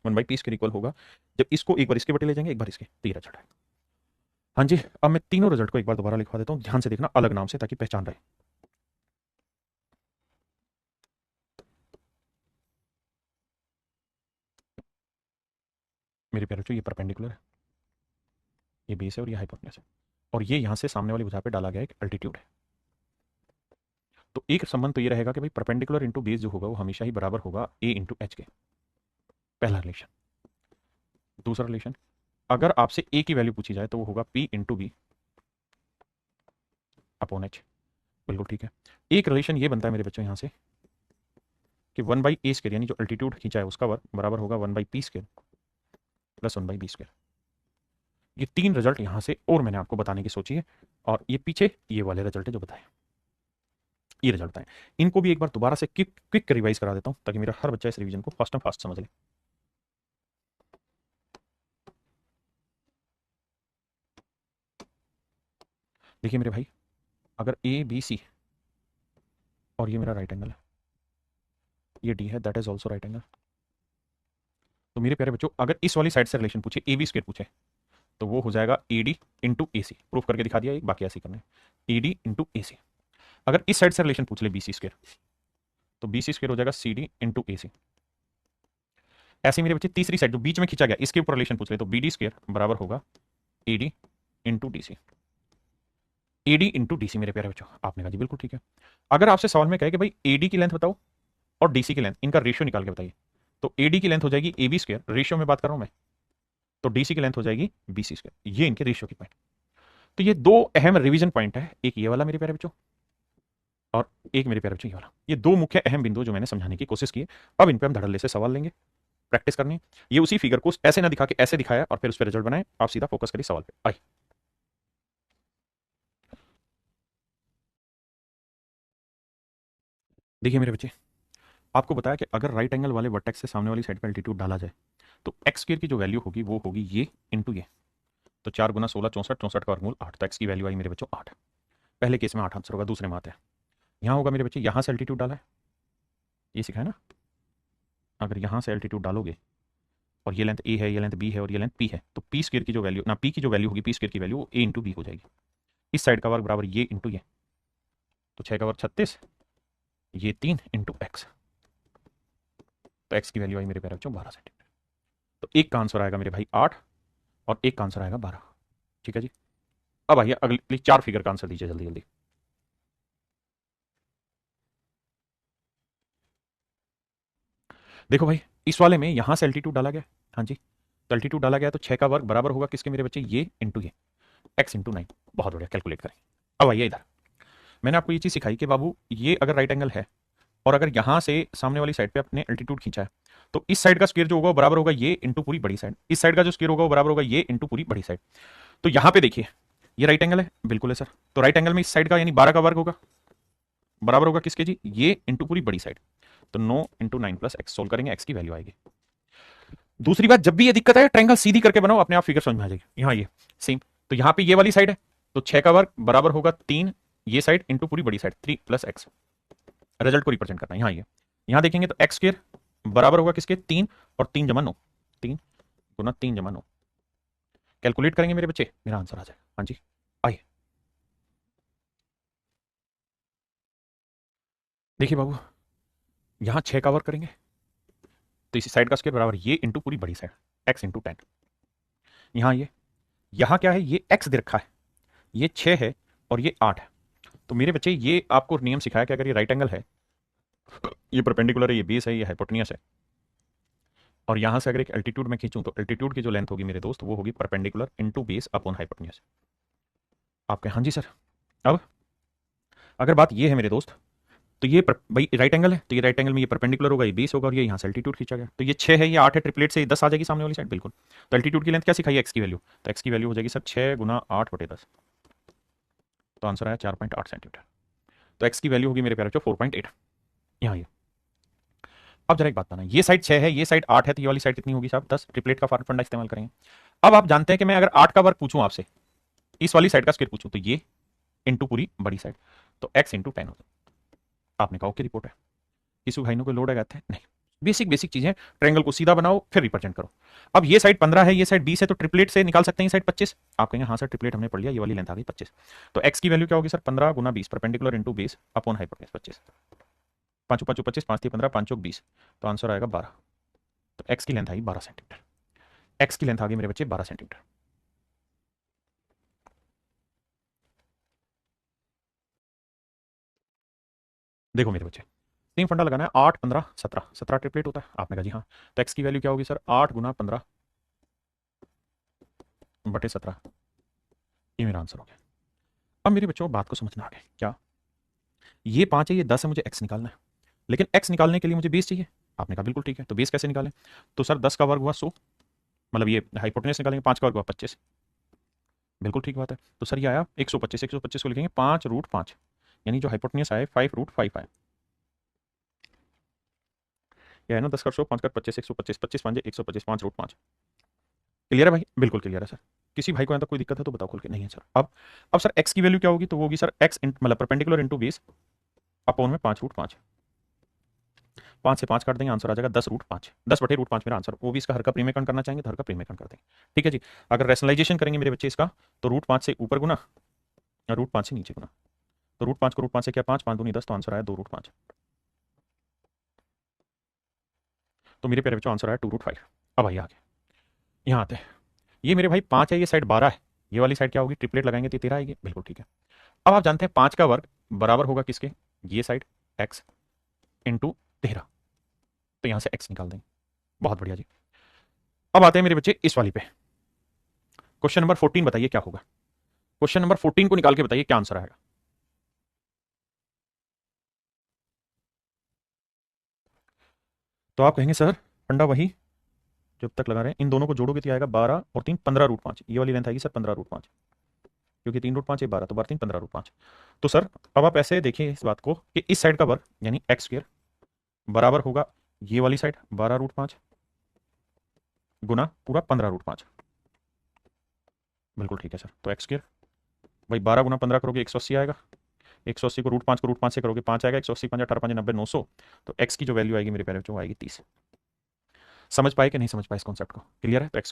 1/p² equal होगा जब इसको एक बार इसके बटे ले जाएंगे एक बार इसके, तो ये रिजल्ट है। हाँ जी। अब मैं तीनों रिजल्ट को एक बार दोबारा लिखवा देता हूँ, ध्यान से देखना अलग नाम से ताकि पहचान रहे। मेरे प्यारे बच्चों ये परपेंडिकुलर है, ये बेस है और ये हाइपोटेन्यूज है, और ये यहाँ से सामने वाली भुजा पे डाला गया एक अल्टीट्यूड है। तो एक संबंध तो ये रहेगा कि भाई परपेंडिकुलर इंटू बेस जो होगा वो हमेशा ही बराबर होगा ए इंटू एच के, पहला रिलेशन। दूसरा रिलेशन, अगर आपसे ए की वैल्यू पूछी जाए तो वो होगा P into B upon H. बिल्कुल ठीक है। एक रिलेशन ये बनता है मेरे बच्चों यहाँ से कि 1/a² यानी जो अल्टीट्यूड खींचा है उसका वर्ग बराबर होगा 1/p² प्लस 1/b²। ये तीन रिजल्ट यहाँ से और मैंने आपको बताने की सोची है, और ये पीछे ये वाले रिजल्ट है जो बताए, ये रिजल्ट है। इनको भी एक बार दोबारा से क्विक रिवाइज करा देता हूँ ताकि मेरा हर बच्चा इस रिवीजन को फास्ट एंड फास्ट समझ ले। देखिए मेरे भाई, अगर ए बी सी और ये मेरा राइट एंगल है, ये डी है, that is also right angle. तो मेरे प्यारे बच्चों अगर इस वाली साइड से रिलेशन पूछे, ए बी स्क्वायर पूछे, तो वो हो जाएगा A D into A C. Proof करके दिखा दिया, एक बाकी ऐसे करना है, ए डी इंटू ए सी। अगर इस साइड से रिलेशन पूछ ले बी सी स्क्वायर, तो बी सी स्क्वायर हो जाएगा सी डी इंटू ए सी। ऐसे मेरे बच्चे तीसरी साइड जो बीच में खींचा गया इसके ऊपर रिलेशन पूछ ले, तो बी डी स्क्वायर बराबर होगा A D into D C. A D into D C मेरे प्यारे बच्चों, आपने कहा जी बिल्कुल ठीक है। अगर आपसे सवाल में कहे कि भाई ए डी की लेंथ बताओ और डी सी की लेंथ, इनका रेशियो निकाल के बताइए, तो ए डी की लेंथ हो जाएगी ए बी स्क्वायर, रेशियो में बात कर रहा हूं मैं, तो डी सी की लेंथ हो जाएगी बी सी स्क्वायर। ये इनके रेशियो की पॉइंट। तो ये दो अहम रिवीजन पॉइंट है, एक ये वाला मेरे प्यारे बच्चों और एक मेरे प्यारे बच्चों ये वाला। ये दो मुख्य अहम बिंदु जो मैंने समझाने की कोशिश की। अब इन पे हम धड़ल्ले से सवाल लेंगे, प्रैक्टिस करनी है। ये उसी फिगर को ऐसे ना दिखा के ऐसे दिखाया और फिर उस पर रिजल्ट बनाए, आप सीधा फोकस करिए सवाल पे। आइए देखिए मेरे बच्चे, आपको बताया कि अगर राइट एंगल वाले वर्टेक्स से सामने वाली साइड पर एल्टीट्यूड डाला जाए तो एक्स स्क्वायर की जो वैल्यू होगी वो होगी ये इंटू ये। तो 4 गुना 16 64, 64 का वर्गमूल 8, तो एक्स की वैल्यू आई मेरे बच्चों 8। पहले केस में 8 आंसर होगा, दूसरे में आता है यहाँ होगा मेरे बच्चे, यहाँ से एल्टीट्यूड डाला है, ये सिखाया ना। अगर यहाँ से एल्टीट्यूड डालोगे और ये लेंथ ए है, ये लेंथ बी है और ये लेंथ पी है, तो पी स्क्वायर की जो वैल्यू ना पी की जो वैल्यू होगी, पी स्क्वायर की वैल्यू ए इंटू बी हो जाएगी। इस साइड का वर्ग बराबर ये इंटू ये, तो 6 का वर्ग 36, ये 3 इंटू एक्स, तो एक्स की वैल्यू आई मेरे प्यारे बच्चों 12 सेंटीमीटर। तो एक का आंसर आएगा मेरे भाई 8 और एक का आंसर आएगा 12। ठीक है जी। अब आइए अगली 4 फिगर का आंसर दीजिए जल्दी जल्दी। देखो भाई, इस वाले में यहां से एल्टीट्यूड डाला गया, हाँ जी, तो एल्टीट्यूड डाला गया तो 6 का वर्ग बराबर होगा किसके मेरे बच्चे, ये इंटू ये, एक्स इंटू 9। बहुत बढ़िया, कैलकुलेट करें। अब आइए इधर, मैंने आपको ये चीज सिखाई कि बाबू ये अगर राइट एंगल है और अगर यहां से सामने वाली साइड पे अपने एल्टीट्यूड खींचा है, तो इस साइड का स्क्वायर जो होगा वो बराबर होगा ये इंटू पूरी बड़ी साइड, इस साइड का जो स्क्वायर होगा वो बराबर होगा ये इंटू पूरी बड़ी साइड। तो यहां पे देखिए ये राइट एंगल है, बिल्कुल है सर, तो राइट एंगल में इस साइड का यानी 12 का वर्ग होगा, बराबर होगा किसके जी, ये इंटू पूरी बड़ी साइड। तो 9 इंटू 9 प्लस एक्स, सोल्व करेंगे एक्स की वैल्यू आएगी। दूसरी बात, जब भी ये दिक्कत आए ट्रायंगल सीधी करके बनाओ, अपने आप फिगर समझ में आ जाएगी। यहाँ ये सेम, तो यहाँ पे ये वाली साइड है, तो 6 का वर्ग बराबर होगा 3 ये साइड इंटू पूरी बड़ी साइड, 3 प्लस एक्स। रिजल्ट को रिप्रेजेंट करना है यहाँ ये, यहाँ देखेंगे तो एक्स स्क्वायर बराबर होगा किसके, 3 और 3 जमा 9, 3 गुना 3 जमा 9। कैलकुलेट करेंगे मेरे बच्चे, मेरा आंसर आ जाएगा। हाँ जी आइए देखिए बाबू, यहाँ 6 का वर्ग करेंगे तो इसी साइड का स्क्वायर बराबर ये इंटू पूरी बड़ी साइड, एक्स इंटू 10। यहाँ ये, यहाँ क्या है, ये एक्स दे रखा है, ये 6 है और ये 8 है। तो मेरे बच्चे ये आपको नियम सिखाया कि अगर ये राइट एंगल है, ये परपेंडिकुलर है, ये बेस है, ये हाइपोटेन्यूस है। और यहां से अगर एक एल्टीट्यूड में खींचूं तो एल्टीट्यूड की जो लेंथ होगी मेरे दोस्त वो होगी perpendicular into base upon hypotenuse. आपके हाँ जी सर। अब अगर बात ये है मेरे दोस्त, तो ये भाई राइट एंगल है, तो ये राइट एंगल में ये परपेंडिकुलर होगा, ये बेस होगा, और ये यहाँ से एल्टीट्यूड खींचा गया, तो ये 6 है, ये 8 है, ट्रिपलेट से 10 आ जाएगी सामने वाली साइड बिल्कुल। तो एल्टीट्यूड की लेंथ क्या सिखाई है, एक्स की वैल्यू, तो एक्स की वैल्यू हो जाएगी सर 6 गुना 8/10, तो आंसर आया 4.8 सेंटीमीटर। तो एक्स की वैल्यू होगी मेरे प्यारे बच्चों 4.8। यहाँ ये अब जरा एक बात बताना, ये साइड 6 है, ये साइड 8 है, तो ये वाली साइड कितनी होगी साहब 10, ट्रिपलेट का फंडा इस्तेमाल करेंगे। अब आप जानते हैं कि मैं अगर 8 का वर्ग पूछूं आपसे, इस वाली साइड का स्क्वायर पूछूं, तो ये इंटू पूरी बड़ी साइड, तो एक्स इंटू 10 होता है। आपने कहा ओके रिपोर्ट है, किसी भाई को लोड है कहते हैं नहीं, बेसिक बेसिक चीजें, ट्रायंगल को सीधा बनाओ फिर रिप्रेजेंट करो। अब ये साइड 15 है, ये साइड 20 है, तो ट्रिपलेट से निकाल सकते हैं ये साइड 25। आप कहेंगे हाँ सर ट्रिपलेट हमने पढ़ लिया, ये वाली लेंथ आ गई 25। तो एक्स की वैल्यू क्या होगी सर 15 गुना 20 perpendicular into base upon hypotenuse 25। 5 5 25, 5 15, 5 20, तो आंसर आएगा 12। तो एक्स की लेंथ आई 12 सेंटीमीटर। एक्स की लेंथ आ गई मेरे बच्चे 12 सेंटीमीटर। देखो मेरे बच्चे, सेम फंडा लगाना है, 8 15 17, 17 ट्रिपलेट होता है, आपने कहा जी हाँ। तो एक्स की वैल्यू क्या होगी सर 8 गुना 15/17, ये मेरा आंसर हो गया। अब मेरे बच्चों बात को समझना आ गया क्या, ये 5 है, ये 10 है, मुझे एक्स निकालना है, लेकिन एक्स निकालने के लिए मुझे बेस चाहिए। आपने कहा बिल्कुल ठीक है, तो बेस कैसे निकालें, तो सर 10 का वर्ग हुआ 100, मतलब ये हाइपोटेन्यूज निकालेंगे, 5 का वर्ग हुआ 25, बिल्कुल ठीक बात है। तो सर ये आया 125, 125 को लिखेंगे 5√5, यानी जो हाइपोटेन्यूज आए 5√5 आए, यह है ना 10 का 100, 5 का 25, 125, 25 5 125, 5√5। क्लियर है भाई, बिल्कुल क्लियर है सर। किसी भाई को यहाँ तक कोई दिक्कत है तो बताओ खोल के, नहीं है सर। अब सर एक्स की वैल्यू क्या होगी, तो वो होगी सर एक्स मतलब परपेंडिकुलर इंटू बेस अपॉन में 5√5, 5 से 5 काट देंगे, आंसर आ जाएगा 10√5, 10/√5 मेरा आंसर। वो भी इसका हर का प्रीमेकन करना चाहेंगे तो हर का प्रीमेकन कर देंगे, ठीक है जी। अगर रैशनलाइजेशन करेंगे मेरे बच्चे इसका, तो √5 से ऊपर गुना, √5 से नीचे गुना, तो √5 को √5 से क्या 5, 5 दूनी 10, तो आंसर आया 2√5। तो मेरे प्यारे बच्चों आंसर आया 2√5। अब आइए आगे, यहाँ आते हैं, ये मेरे भाई 5 है, ये साइड 12 है, ये वाली साइड क्या होगी, ट्रिपलेट लगाएंगे तो 13 आएगी, बिल्कुल ठीक है। अब आप जानते हैं 5 का वर्ग बराबर होगा किसके, ये साइड x इंटू 13, तो यहां से x निकाल देंगे, बहुत बढ़िया जी। अब आते हैं मेरे बच्चे इस वाली पे, क्वेश्चन नंबर 14 बताइए क्या होगा, क्वेश्चन नंबर 14 को निकाल के बताइए क्या आंसर आएगा। तो आप कहेंगे सर फंडा वही जब तक लगा रहे हैं, इन दोनों को जोड़ोगे तो आएगा 12 और 3 15√5, ये वाली लेंथ आएगी सर 15√5, क्योंकि 3√5 है 12, तो 12 3 15√5। तो सर अब आप ऐसे देखिए इस बात को कि इस साइड का वर्ग यानी एक्स स्क्वायर बराबर होगा ये वाली साइड 12√5 गुना पूरा 15√5, बिल्कुल ठीक है सर। तो एक्स स्क्वायर भाई 12 गुना 15 करोगे 180 आएगा, 180 को √5 से करोगे 5 आएगा, 180 5 18 5 90 900, तो एक्स की जो वैल्यू आएगी मेरे प्यारे बच्चों आएगी 30। समझ पाए कि नहीं समझ पाए इस कॉन्सेप्ट को, क्लियर है। तो एक्स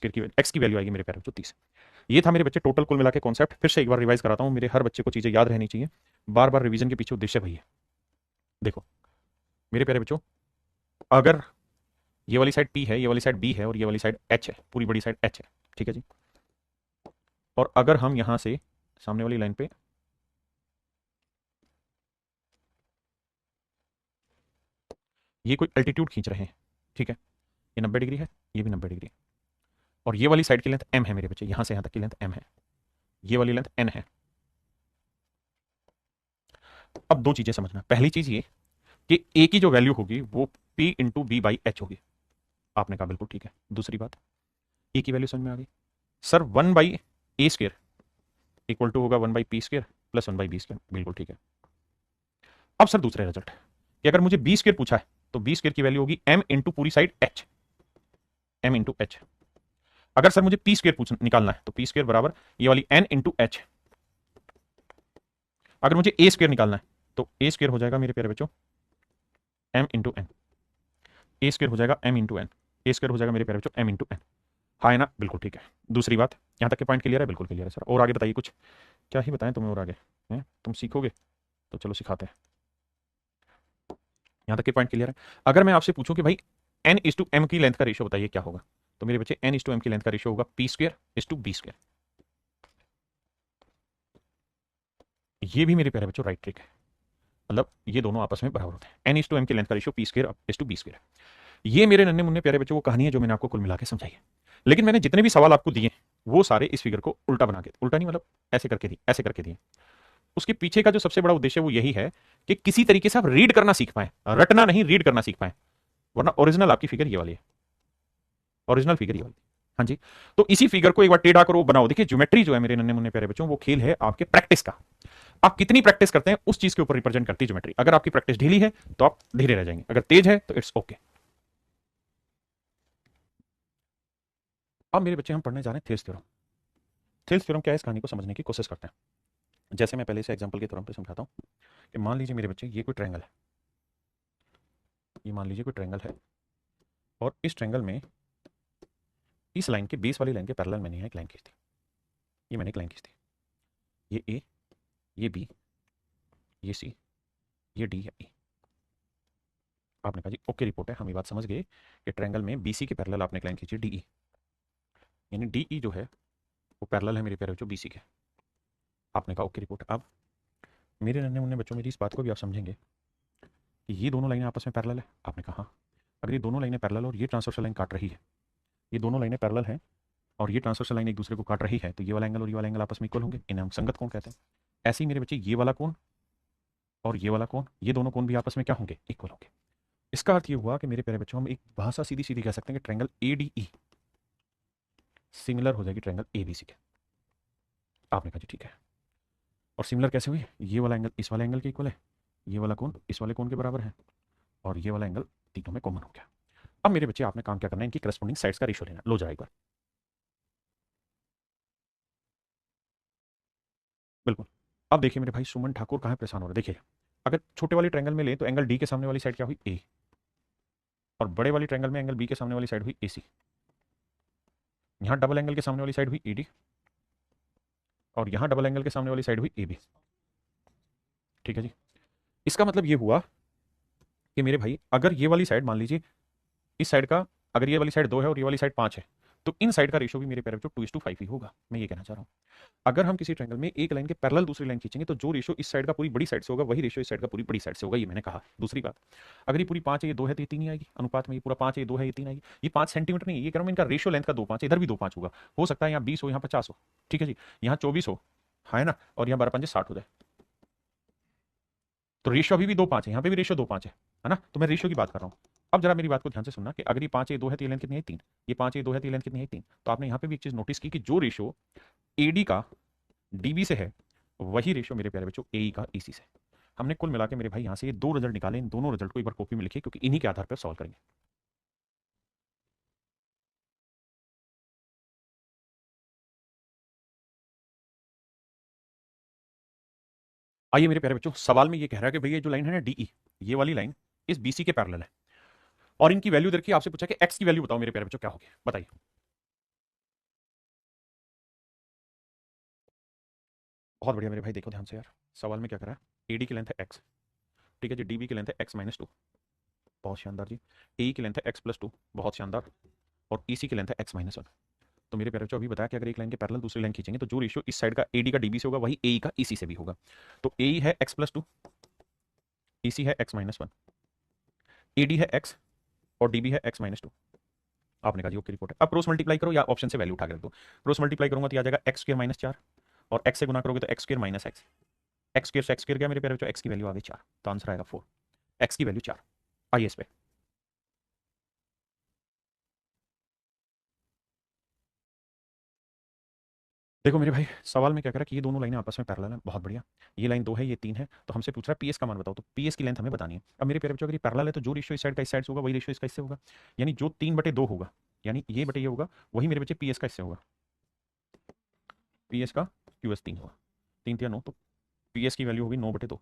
की वैल्यू आएगी मेरे प्यारे बच्चों 30। ये था मेरे बच्चे टोटल कुल मिला के कॉन्सेप्ट, फिर से एक बार रिवाइज कराता हूँ, मेरे हर बच्चे को चीजें याद रहनी चाहिए, बार बार रिवीजन के पीछे उद्देश्य भैया। देखो मेरे प्यारे बच्चों, अगर ये वाली साइड P है, ये वाली साइड B है, और ये वाली साइड H है, पूरी बड़ी साइड H है, ठीक है जी। और अगर हम यहां से सामने वाली लाइन पे ये कोई एल्टीट्यूड खींच रहे हैं, ठीक है, ये 90 डिग्री है, ये भी 90 डिग्री है, और ये वाली साइड की लेंथ m है मेरे बच्चे, यहां से यहां तक की लेंथ m है, ये वाली लेंथ n है। अब दो चीजें समझना, पहली चीज ये कि a की जो वैल्यू होगी वो p into B by H होगी, आपने कहा बिल्कुल ठीक है। दूसरी बात, a की वैल्यू समझ में आ गई सर, 1/a² इक्वल टू होगा 1/p² प्लस 1/b², बिल्कुल ठीक है। अब सर दूसरे रिजल्ट कि अगर मुझे b² पूछा है तो b² की वैल्यू होगी m इंटू पूरी side h, m into h। अगर सर मुझे p² पूछ निकालना है तो p² बराबर ये वाली n इंटू h। अगर मुझे a² निकालना है तो a² हो जाएगा मेरे प्यारे बच्चों m इंटू n, a² हो जाएगा m इंटू n, a² हो जाएगा मेरे प्यारे बच्चों m इंटू n। हाँ है ना, बिल्कुल ठीक है। दूसरी बात, यहाँ तक के पॉइंट क्लियर है, बिल्कुल क्लियर है सर। और आगे बताइए कुछ, क्या ही बताएं तुम्हें और आगे हैं, तुम सीखोगे तो चलो सिखाते हैं। यहाँ तक के पॉइंट क्लियर है। अगर मैं आपसे पूछूं कि भाई n/m की लेंथ का रेशियो बताइए क्या होगा, तो मेरे बच्चे n/m की लेंथ का रेशियो होगा p²/b²। ये भी मेरे प्यारे बच्चों राइट ट्रिक है। मतलब ये दोनों आपस में बराबर होते हैं। एन इज टू एम की लेंथ का ratio P square is to B square है। ये मेरे नन्हे मुन्ने प्यारे बच्चों वो कहानी है जो मैंने आपको कुल मिला के समझाई है। लेकिन मैंने जितने भी सवाल आपको दिए वो सारे इस फिगर को उल्टा बना के, उल्टा नहीं मतलब ऐसे करके दिए, ऐसे करके दिए। उसके पीछे का जो सबसे बड़ा उद्देश्य है वो यही है कि किसी तरीके से आप रीड करना सीख पाए, रटना नहीं, रीड करना सीख पाए। वरना ओरिजिनल आपकी फिगर ये वाली है, ओरिजिनल फिगर ये वाली। हाँ जी। तो इसी फिगर को एक बार टेढ़ा करो, बनाओ। देखिए ज्योमेट्री जो है मेरे नन्हे मुन्ने प्यारे बच्चों वो खेल है आपके प्रैक्टिस का। आप कितनी प्रैक्टिस करते हैं उस चीज के ऊपर रिप्रेजेंट करती है ज्योमेट्री। अगर आपकी प्रैक्टिस ढीली है तो आप धीरे रह जाएंगे, अगर तेज है तो इट्स ओके। अब मेरे बच्चे हम पढ़ने जा रहे हैं थेल्स थ्योरम। थेल्स थ्योरम क्या है इस कहानी को समझने की कोशिश करते हैं। जैसे मैं पहले से एग्जांपल के थ्योरम पे समझाता हूं कि मान लीजिए मेरे बच्चे ये कोई ट्रायंगल है, ये मान लीजिए कोई ट्रायंगल है और इस ट्रायंगल में इस लाइन के बेस वाली लाइन के पैरेलल मैंने एक लाइन खींच दी। ये मैंने एक लाइन खींच दी, ये ए, ये बी, ये सी, ये डी या ई। आपने कहा जी ओके रिपोर्ट है, हम ये बात समझ गए कि ट्रायंगल में बीसी के पैरेलल आपने एक लाइन खींची डीई, यानी डीई जो है वो पैरेलल है मेरे प्यारे बच्चों बीसी के। आपने कहा ओके रिपोर्ट। अब मेरे नन्हे मुन्ने बच्चों मेरी इस बात को भी आप समझेंगे कि ये दोनों लाइनें आपस में पैरेलल है। आपने कहा हाँ, अगर ये दोनों लाइनें पैरेलल और ये ट्रांसवर्सल लाइन काट रही है, ये दोनों लाइनें पैरेलल हैं और ये ट्रांसवर्सल लाइन एक दूसरे को काट रही है, तो ये वाला एंगल और ये वाला एंगल आपस में इक्वल होंगे, इन्हें हम संगत कोण कहते हैं। ऐसे ही मेरे बच्चे ये वाला कोण और ये वाला कोण, ये दोनों कोण भी आपस में क्या होंगे, इक्वल होंगे। इसका अर्थ ये हुआ कि मेरे प्यारे बच्चों हम एक भाषा सीधी सीधी कह सकते हैं कि ट्रायंगल एडीई सिमिलर हो जाएगी ट्रायंगल एबीसी के। आपने कहा जी ठीक है। और सिमिलर कैसे हुई, ये वाला एंगल इस वाले एंगल के इक्वल है, ये वाला कोण इस वाले कोण के बराबर है और ये वाला एंगल तीनों में कॉमन हो गया। अब मेरे बच्चे आपने काम क्या करना है, इनकी करस्पॉन्डिंग साइड्स का रेशियो लेना। लो जरा एक बार, बिल्कुल। अब देखिए मेरे भाई सुमन ठाकुर कहाँ परेशान हो रहे हैं। देखिए अगर छोटे वाले ट्रायंगल में ले तो एंगल डी के सामने वाली साइड क्या हुई ए, और बड़े वाली ट्रायंगल में एंगल बी के सामने वाली साइड हुई ए सी। यहाँ डबल एंगल के सामने वाली साइड हुई ए डी और यहाँ डबल एंगल के सामने वाली साइड हुई ए बी। ठीक है जी। इसका मतलब ये हुआ कि मेरे भाई अगर ये वाली साइड मान लीजिए इस साइड का, अगर ये वाली साइड 2 है और ये वाली साइड 5 है, तो इन साइड का रेशियो भी मेरे प्यारे बच्चों 2:5 ही होगा। मैं ये कहना चाह रहा हूँ अगर हम किसी ट्रायंगल में एक लाइन के पैरेलल दूसरी लाइन खींचेंगे तो जो रेशियो इस साइड का पूरी बड़ी साइड से होगा वही रेशियो इस साइड का पूरी बड़ी साइड से होगा। ये मैंने कहा। दूसरी बात, अगर ये पूरी 5 है ये 2 है तो ये 3 ही आएगी अनुपात में, ये पूरा 5 है ये 2 है ये 3 आएगी। ये 5 सेंटीमीटर नहीं है, ये कह रहा हूँ इनका रेशियो लेंथ का 2:5 इधर भी 2:5 होगा। हो सकता है यहाँ 20 हो यहाँ 50 हो, ठीक है जी, यहाँ 24 हो, है ना, और यहाँ 12×5 60 हो जाए। तो रेशियो अभी भी 2:5 है, यहाँ पे भी रेशियो 2:5 है ना। तो मैं रेशियो की बात कर रहा हूँ। अब जरा मेरी बात को ध्यान से सुनना कि अगर ये 5 है 2 है तो ये लेंथ कितनी है 3, ये 5 है 2 है तो ये लेंथ कितनी है 3। तो आपने यहाँ पे भी एक चीज नोटिस की कि जो रेशियो एडी का डीबी से है वही रेशियो मेरे प्यारे बच्चों एई का ईसी से। हमने कुल मिला के मेरे भाई यहाँ से ये दो रिजल्ट निकाले, इन दोनों रिजल्ट को एक बार कॉपी में लिखिए क्योंकि इन्हीं के आधार पर सॉल्व करेंगे। आइए मेरे प्यारे बच्चों, सवाल में ये कह रहा है कि भैया जो लाइन है ना डीई, ये वाली लाइन इस बीसी के पैरेलल है और इनकी वैल्यू देखिए, आपसे पूछा कि एक्स की वैल्यू बताओ मेरे प्यारे बच्चों क्या होगी, बताइए। बहुत बढ़िया मेरे भाई, देखो ध्यान से यार, सवाल में क्या करा है, एडी की लेंथ है एक्स, ठीक है जी, डीबी की लेंथ है x-2, बहुत शानदार जी। ए की लेंथ है x+2, बहुत शानदार, और ईसी की लेंथ है x-1। तो मेरे प्यारे बच्चों अभी बताया कि अगर एक लाइन के पैरेलल दूसरी लाइन खींचेंगे तो जो रेशियो इस साइड का एडी का डीबी से होगा वही ए का ईसी से भी होगा। तो ए है x+2, ईसी है x-1, एडी है x और डीबी है x-2। आपने कहा जी ओके रिपोर्ट है। अब क्रॉस मल्टीप्लाई करो या ऑप्शन से वैल्यू उठा के रख दो। क्रॉस मल्टीप्लाई करूंगा तो आ जाएगा x² - 4 और x से गुना करोगे तो x² - x, x² से x² गया मेरे प्यारे बच्चों, x की वैल्यू आ गई 4, तो आंसर आएगा 4, x की वैल्यू 4। आइए इस पे, देखो मेरे भाई सवाल में क्या करा कि ये दोनों लाइनें आपस में पैरेलल हैं, बहुत बढ़िया। ये लाइन 2 है ये 3 है, तो हमसे पूछ रहा है पीएस का मान बताओ, तो पीएस की लेंथ हमें बतानी है। अब मेरे प्यारे बच्चों अगर ये पैरेलल है तो जो रेशियो इस साइड का इस साइड से होगा वही रेशियो इसका इससे होगा, यानी जो 3/2 होगा, यानी ये बटे ये होगा, वही मेरे बच्चे पीएस का इससे होगा, पीएस का क्यूएस 3 होगा, 3×3 = 9, तो पीएस की वैल्यू होगी 9/2,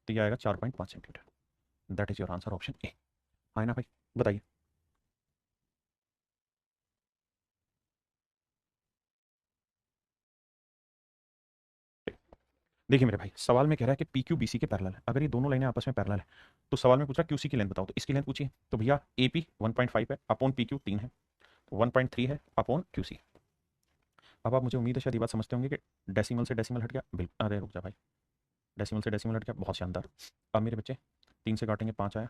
तो ये आएगा 4.5 centimetre. That is your answer option A. हाँ ना भाई, बताइए। देखिए मेरे भाई सवाल में कह रहा है कि पी क्यू बी सी के पैरेलल है, अगर ये दोनों लाइनें आपस में पैरेलल है तो सवाल में पूछ रहा क्यूसी की लेंथ बताओ, तो इसकी लेंथ पूछिए। तो भैया ए पी 1.5 है अपॉन पी क्यू 3 है, तो 1.3 है अपॉन क्यूसी। अब आप मुझे उम्मीद है शायद ये बात समझते होंगे कि डेसिमल से डेसिमल हट गया, बिल्कुल। अरे रुक जा भाई, डेसिमल से डेसिमल हट गया, बहुत शानदार। अब मेरे बच्चे 3 से काटेंगे 5 आया,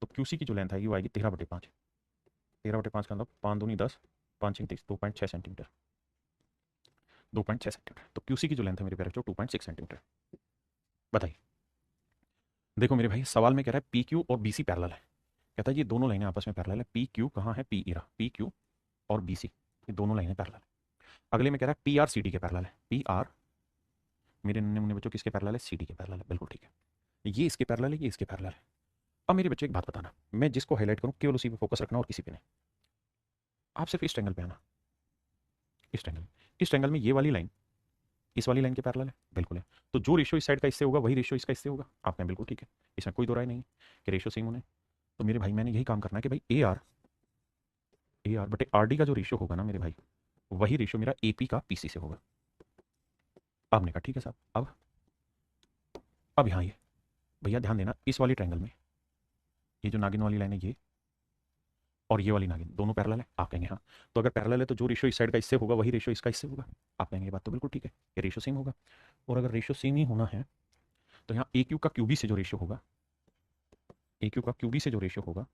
तो क्यूसी की जो लेंथ आएगी वो आएगी 13/5। 13/5 का मतलब 5 दूनी 10, 5 इंच 30, 2.6 सेंटीमीटर। 2.6 सेंटीमीटर, तो क्यूसी की जो लेंथ है मेरे प्यारे बच्चों 2.6 सेंटीमीटर। बताइए, देखो मेरे भाई सवाल में कह रहा है पी क्यू और बी सी पैरेलल है। कहता है ये दोनों लाइनें आपस में पैरेलल है। पी क्यू कहाँ है, पी इरा, पी क्यू और बी सी, ये दोनों लाइनें पैरेलल है। अगले में कह रहा है पी आर सी डी के पैरेलल है। पी आर मेरे नन्हे मुन्ने बच्चों किसके पैरेलल है, सी डी के पैरेलल है, बिल्कुल ठीक है। ये इसके पैरेलल है, ये इसके पैरेलल है। अब मेरे बच्चे एक बात बताना, मैं जिसको हाईलाइट करूँ केवल उसी पे फोकस रखना और किसी पे नहीं। आप सिर्फ इस ट्रायंगल पे आना, इस ट्रायंगल में ये वाली लाइन इस वाली लाइन के पैरेलल है, बिल्कुल है। तो जो रेशियो इस साइड का इससे होगा वही रेशियो इसका इससे होगा। आप कहें बिल्कुल ठीक है, इसमें कोई दो राय नहीं है कि रेशियो सेम होने। तो मेरे भाई मैंने यही काम करना है कि भाई ए आर बटे आर डी का जो रेशियो होगा ना मेरे भाई, वही रेशियो मेरा ए पी का पी सी से होगा। आपने कहा ठीक है साहब। अब यहाँ ये भैया ध्यान देना, इस वाली ट्रायंगल में ये जो नागिन वाली लाइन है ये और ये वाली नागिन दोनों पैरेलल है। आप कहेंगे हाँ, तो अगर पैरेलल है तो जो रेशियो इस साइड का इससे होगा वही रेशियो इसका इससे होगा। आप कहेंगे ये बात तो बिल्कुल ठीक है, ये रेशियो सेम होगा। और अगर रेशियो सेम ही होना है तो यहाँ ए क्यू का क्यूबी से जो रेशियो होगा, ए क्यू का क्यूबी से जो रेशियो होगा,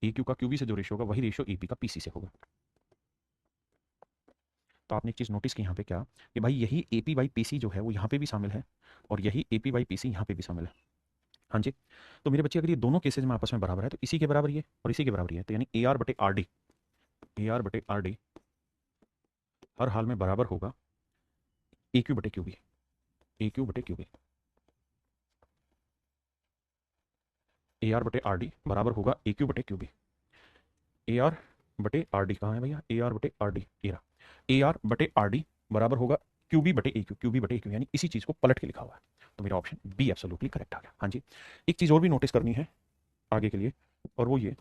ए क्यू का क्यूबी से जो रेशियो होगा वही रेशियो ए पी का पी सी से होगा। तो आपने एक चीज़ नोटिस की यहाँ पे क्या कि भाई यही A P by P C जो है वो यहाँ पे भी शामिल है और यही A P by P C यहाँ पे भी शामिल है। हाँ जी, तो मेरे बच्चे अगर ये दोनों केसेज में आपस में बराबर है तो इसी के बराबर ये और इसी के बराबर ये, तो यानी ए आर बटे आर डी, ए आर बटे आर डी हर हाल में बराबर होगा ए क्यू बटे क्यू बी, ए क्यू बटे क्यू बी। ए आर बटे आर डी बराबर होगा ए क्यू बटे क्यू बी। ए आर बटे आर डी कहाँ है भैया, ए आर बटे आर डी ये रहा। ए आर बटे आर डी बराबर होगा क्यू बी बटे ए क्यू, क्यू बी बटे ए क्यू, यानी इसी चीज़ को पलट के लिखा हुआ है। तो मेरा ऑप्शन बी एब्सोल्युटली करेक्ट आ गया। हाँ जी, एक चीज़ और भी नोटिस करनी है आगे के लिए, और वो ये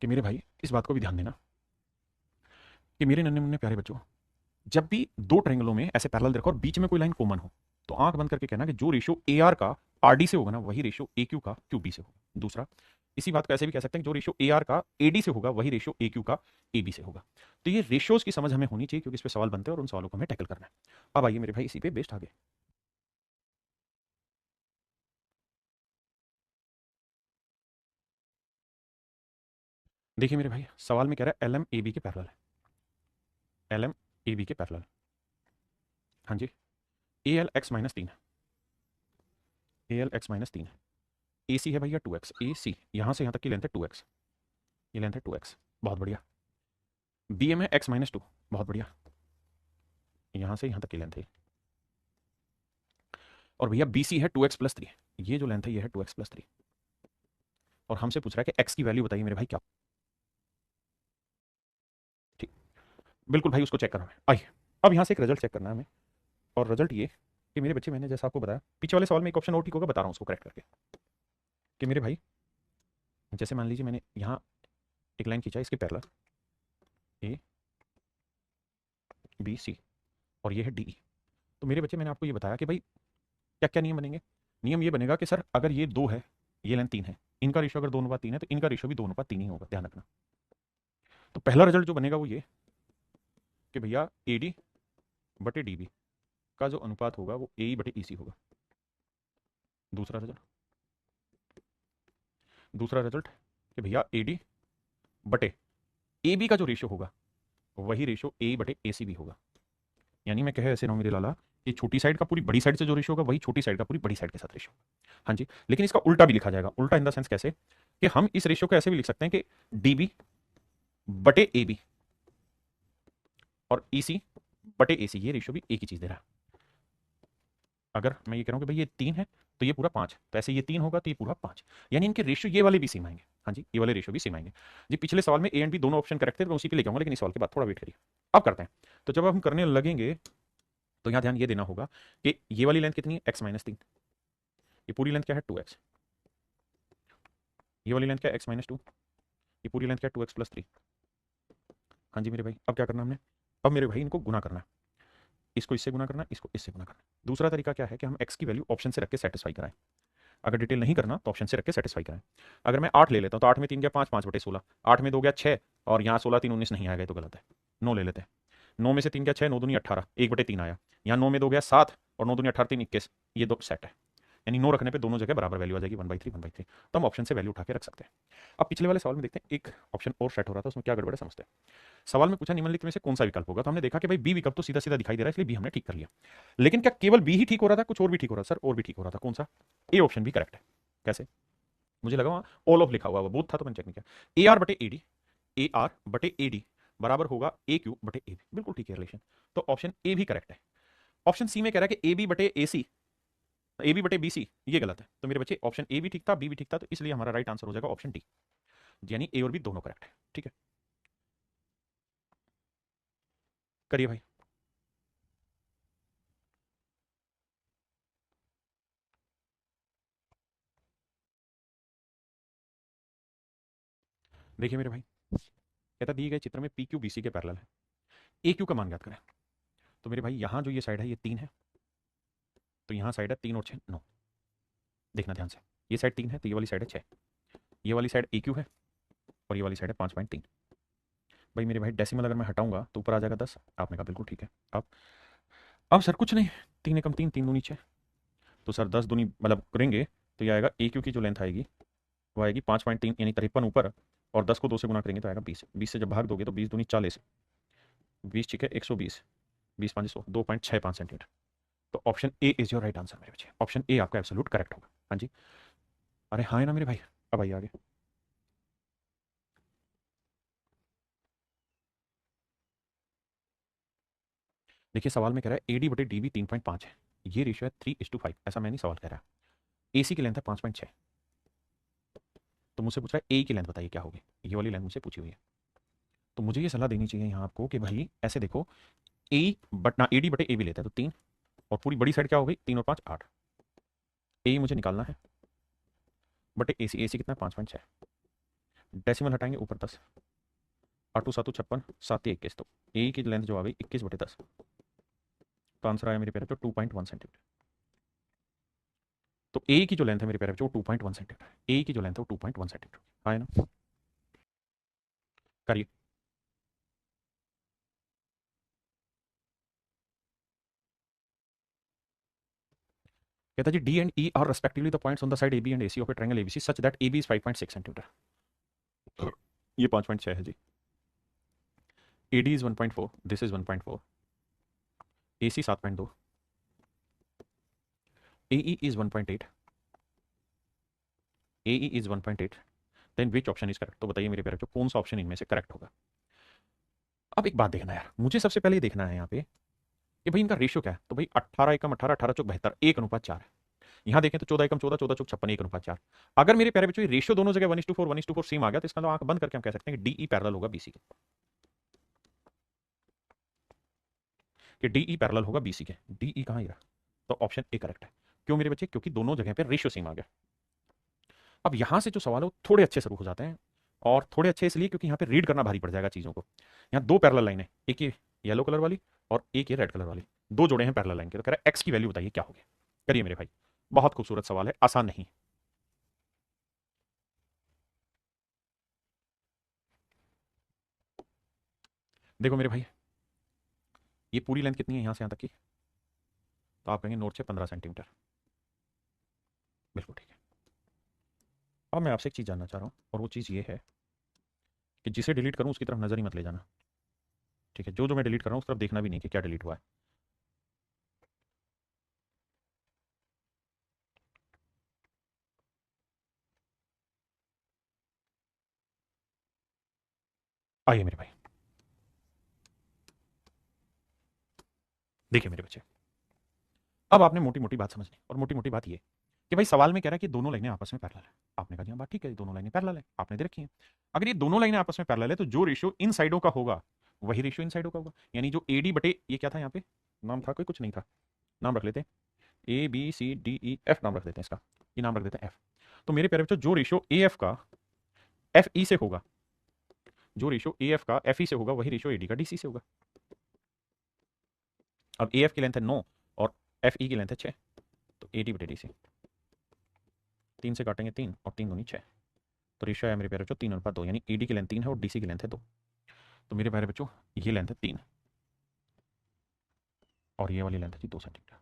कि मेरे भाई इस बात को भी ध्यान देना कि मेरे नन्हे मुन्ने प्यारे बच्चों, जब भी दो ट्रायंगलों में ऐसे पैरेलल देखो और बीच में कोई लाइन कॉमन हो तो आंख बंद करके कहना कि जो रेशियो ए आर का आर डी से होगा ना वही रेशियो ए क्यू का क्यू बी से होगा। दूसरा, इसी बात को ऐसे भी कह सकते हैं कि जो रेशियो ए आर का ए डी से होगा वही रेशियो ए क्यू का ए बी से होगा। तो ये रेशियोज की समझ हमें होनी चाहिए क्योंकि इस पे सवाल बनते हैं और उन सवालों को हमें टैकल करना है। अब आइए मेरे भाई इसी पे बेस्ट आगे। देखिए मेरे भाई सवाल में कह रहा है एल एम ए बी के पैरेलल है, एल एम ए बी के पैरेलल। हाँ जी, ए एल एक्स माइनस 3 है, ए एल एक्स माइनस 3 है, ए सी है भैया 2x, ए सी यहाँ से यहाँ तक की लेंथ है 2x, ये लेंथ है 2x, बहुत बढ़िया। बी एम है एक्स माइनस 2, बहुत बढ़िया, यहाँ से यहाँ तक की लेंथ है। और भैया बी सी है 2x+3, ये जो लेंथ है ये है 2x+3। और हमसे पूछ रहा है कि x की वैल्यू बताइए मेरे भाई क्या। ठीक, बिल्कुल भाई उसको चेक करना है। आइए अब यहाँ से एक रिजल्ट चेक करना है हमें, और रिजल्ट ये कि मेरे बच्चे मैंने जैसा आपको बताया पीछे वाले सवाल में एक ऑप्शन और ठीक होगा, बता रहा हूँ उसको करेक्ट करके कि मेरे भाई जैसे मान लीजिए मैंने यहाँ एक लाइन खींचा इसके पैरेलल ए बी सी और ये है डी ई। तो मेरे बच्चे मैंने आपको ये बताया कि भाई क्या क्या नियम बनेंगे। नियम ये बनेगा कि सर अगर ये 2 है, ये लेंथ 3 है, इनका रेशियो अगर 2:3 है तो इनका रेशियो भी 2:3 ही होगा, ध्यान रखना। तो पहला रिजल्ट जो बनेगा वो ये कि भैया ए डी बटे डी बी का जो अनुपात होगा वो ए बटे ई सी होगा। दूसरा रिजल्ट कि भैया ए डी बटे ए बी का जो रेशियो होगा वही रेशियो ए बटे ए सी भी होगा। यानी मैं कह ऐसे रहा हूँ मेरे लाला कि छोटी साइड का पूरी बड़ी साइड से जो रेशियो होगा वही छोटी साइड का पूरी बड़ी साइड के साथ रेशियो होगा। हाँ जी, लेकिन इसका उल्टा भी लिखा जाएगा। उल्टा इन द सेंस कैसे कि हम इस रेशियो को ऐसे भी लिख सकते हैं कि डी बी बटे ए बी और ई सी बटे ए सी, ये रेशियो भी एक ही चीज दे रहा है। अगर मैं ये कह रहा हूँ कि भाई ये 3 है तो ये पूरा 5, तो ऐसे ये 3 होगा तो ये पूरा 5, यानी इनके रेशियो ये वाले भी सेम आएंगे। हाँ जी, ये वाले रेशियो भी सेम आएंगे जी। पिछले सवाल में ए एंड बी दोनों ऑप्शन करेक्ट थे तो मैं उसी पे लेके आऊंगा, लेकिन इस सवाल के बाद थोड़ा वेट करिए। अब करते हैं। तो जब हम करने लगेंगे तो यहाँ ध्यान ये देना होगा कि ये वाली लेंथ कितनी है x-3, ये पूरी लेंथ क्या है 2x, ये वाली लेंथ क्या है x-2, ये पूरी लेंथ क्या है 2x+3। हाँ जी मेरे भाई, अब क्या करना हमने, अब मेरे भाई इनको गुना करना है, इसको इससे गुना करना, इसको इससे गुना करना। दूसरा तरीका क्या है कि हम x की वैल्यू ऑप्शन से रख के सेटिस्फाई कराएं। अगर डिटेल नहीं करना तो ऑप्शन से रख के सेटिस्फाई कराएं। अगर मैं 8 ले लेता हूँ तो 8 में 3 गया 5, 5/16, 8 में 2 गया 6 और यहाँ 16 3 19 नहीं आएगा तो गलत है। 9 ले लेते हैं, 9 में से 3 गया 6, 9 दूनी 18, 1/3 आया। यहाँ 9 में 2 गया 7 और 9 दूनी 18 3 21, ये दो सेट है, यानी 9 रखने पे दोनों जगह बराबर वैल्यू आ जाएगी 1/3 1/3। तो हम ऑप्शन से वैल्यू उठा के रख सकते हैं। अब पिछले वाले सवाल में देखते हैं, एक ऑप्शन और सेट हो रहा था, उसमें क्या गड़बड़ है समझते हैं। सवाल में पूछा निम्नलिखित में से कौन सा विकल्प होगा, तो हमने देखा कि भाई बी विकल्प तो सीधा सीधा दिखाई दे रहा है, इसलिए बी हमने ठीक कर लिया। लेकिन क्या केवल बी ही ठीक हो रहा था, कुछ और भी ठीक हो रहा था? सर और भी ठीक हो रहा था। कौन सा? ए ऑप्शन भी करेक्ट है। कैसे? मुझे लगा वहां ऑल ऑफ लिखा हुआ वो बहुत था, तो मैंने चेक नहीं किया। ए आर बटे ए डी, ए आर बटे ए डी बराबर होगा ए क्यू बटे ए बी, बिल्कुल ठीक है रिलेशन। तो ऑप्शन ए भी करेक्ट है। ऑप्शन सी में कह रहा है कि ए बी बटे ए सी, ए बी बटे बी सी, ये गलत है। तो मेरे बच्चे ऑप्शन ए भी ठीक था, बी भी ठीक था, तो इसलिए हमारा राइट आंसर हो जाएगा ऑप्शन डी, यानी ए और बी दोनों करेक्ट है। ठीक है, करिए भाई। देखिए मेरे भाई, कहता दिए गए चित्र में पी क्यू बी सी के पैरेलल है, ए क्यू का मान ज्ञात करें। तो मेरे भाई यहाँ जो ये साइड है ये 3 है, तो यहाँ साइड है 3 और 6 9। देखना ध्यान से, ये साइड 3 है तो ये वाली साइड है 6, ये वाली साइड ए क्यू है और ये वाली साइड है 5.3। भाई मेरे भाई डेसिमल अगर मैं हटाऊंगा तो ऊपर आ जाएगा 10। आपने कहा बिल्कुल ठीक है। अब सर कुछ नहीं, 3 एकम 3, 3 दूनी 6, तो सर 10 दूनी मतलब करेंगे तो ये आएगा ए क्यू की जो लेंथ आएगी वो आएगी 5.3 यानी 53 ऊपर, और 10 को 2 से गुना करेंगे तो आएगा 20। 20 से जब भाग दोगे तो 20 दूनी 40, 20 ठीक है 120, 20 5 100, 2.65 सेंटीमीटर। तो option A is your right answer मेरे बच्चे, ऑप्शन ए आपका एब्सोल्यूट करेक्ट होगा। हाँ जी, अरे हाँ है ना मेरे भाई। अब आइए आगे। देखिए सवाल में कह रहा है ए डी बटे डी बी 3.5 है, ये रेशियो है 3:5, ऐसा मैं नहीं सवाल कह रहा है। ए सी की लेंथ है 5.6, तो मुझसे पूछ रहा है ए की लेंथ बताइए क्या होगी, ये वाली लेंथ मुझसे पूछी हुई है। तो मुझे ये सलाह देनी चाहिए यहाँ आपको कि भाई ऐसे देखो, ए बटना ए डी बटे ए भी लेता है तो 3, और पूरी बड़ी साइड क्या हो गई 3 और 5 8, ए मुझे निकालना है बटे ए सी कितना है 5.6, डेसिमल हटाएंगे ऊपर 10, 8 7 56, 7 21, तो ए की लेंथ जो आ गई 21 बटे 10, तो आंसर आया मेरे प्यारे बच्चों 2.1 सेंटीमीटर। तो ए की जो लेंथ है मेरे प्यारे बच्चों 2.1 सेंटीमीटर, ए की जो लेंथ है वो 2.1 सेंटीमीटर है ना। करिए। कहता जी D and E are respectively the points on the side A B and A C of a triangle ABC such that A B is 5.6 centimetre, ये 5.6 है जी। A D is 1.4, this is 1.4, A C 7.2, A E is 1.8, A E is 1.8, then which option is correct. तो बताइए मेरे प्यारे बच्चों कौन सा ऑप्शन इनमें से करेक्ट होगा। अब एक बात देखना यार, मुझे सबसे पहले देखना है यहाँ पे कि भाई इनका रेशियो क्या है। तो भाई 18 एकम 18, 18 चौक 72, 1:4 है। यहाँ देखें तो 14 एकम 14, 14 चौक 56, 1:4। अगर मेरे प्यारे बच्चों ये रेशियो दोनों जगह 1:4 1:4 सेम आ गया, तो इसका मतलब आंख बंद करके हम कह सकते हैं कि डीई पैरेलल होगा बीसी के, कि डीई पैरेलल होगा बीसी के। डीई कहाँ ही रहा, तो ऑप्शन ए करेक्ट है। क्यों मेरे बच्चे? क्योंकि दोनों जगह पे रेशियो सेम आ गया। अब यहां से जो सवाल है वो थोड़े अच्छे शुरू हो जाते हैं, और थोड़े अच्छे इसलिए क्योंकि यहाँ पे रीड करना भारी पड़ जाएगा चीज़ों को। यहाँ दो पैरेलल लाइन है, एक ये येलो कलर वाली और एक ये रेड कलर वाली, दो जोड़े हैं पैरेलल लाइन के। तो कह रहा है एक्स की वैल्यू बताइए क्या होगी। करिए मेरे भाई, बहुत खूबसूरत सवाल है, आसान नहीं। देखो मेरे भाई, ये पूरी लेंथ कितनी है यहाँ से यहाँ तक की, तो आप कहेंगे नोट से 15 सेंटीमीटर, बिल्कुल ठीक है। अब मैं आपसे एक चीज़ जानना चाह रहा हूँ, और वो चीज़ ये है कि जिसे डिलीट करूँ उसकी तरफ नज़र ही मत ले जाना, ठीक है? जो जो मैं डिलीट कर रहा हूँ उस तरफ देखना भी नहीं कि क्या डिलीट हुआ है। आइए मेरे भाई, देखिए मेरे बच्चे, अब आपने मोटी मोटी बात समझ ली, और मोटी मोटी बात ये कि भाई सवाल में कह रहा है कि दोनों लाइनें आपस में पैरेलल है। आपने कहा जी हाँ बात ठीक है, दोनों लाइनें पैरेलल है, आपने दे रखी है। अगर ये दोनों लाइनें आपस में पैरेलल है तो जो रेशियो इन साइडों का होगा वही रेशियो इन साइडों का होगा, यानी जो ए डी बटे ये क्या था यहाँ पे, नाम था कोई, कुछ नहीं था, नाम रख लेते हैं A B C D E F, नाम रख देते हैं इसका, ये नाम रख देते हैं एफ। तो मेरे प्यारे बच्चों जो रेशियो ए एफ का एफ ई से होगा, जो रेशियो ए एफ का एफ ई से होगा वही रेशियो ए डी का डी सी से होगा। अब ए एफ की लेंथ है 9 और एफ ई की लेंथ है 6, तो ए डी बटे डी सी, 3 से काटेंगे 3 और 3 दूनी 6, तो रेशियो है मेरे प्यारे बच्चों 3:2, यानी ए डी की लेंथ 3 है और डी सी की लेंथ है 2। तो मेरे प्यारे बच्चों ये लेंथ है 3 और ये वाली लेंथ है जी 2 सेंटीमीटर।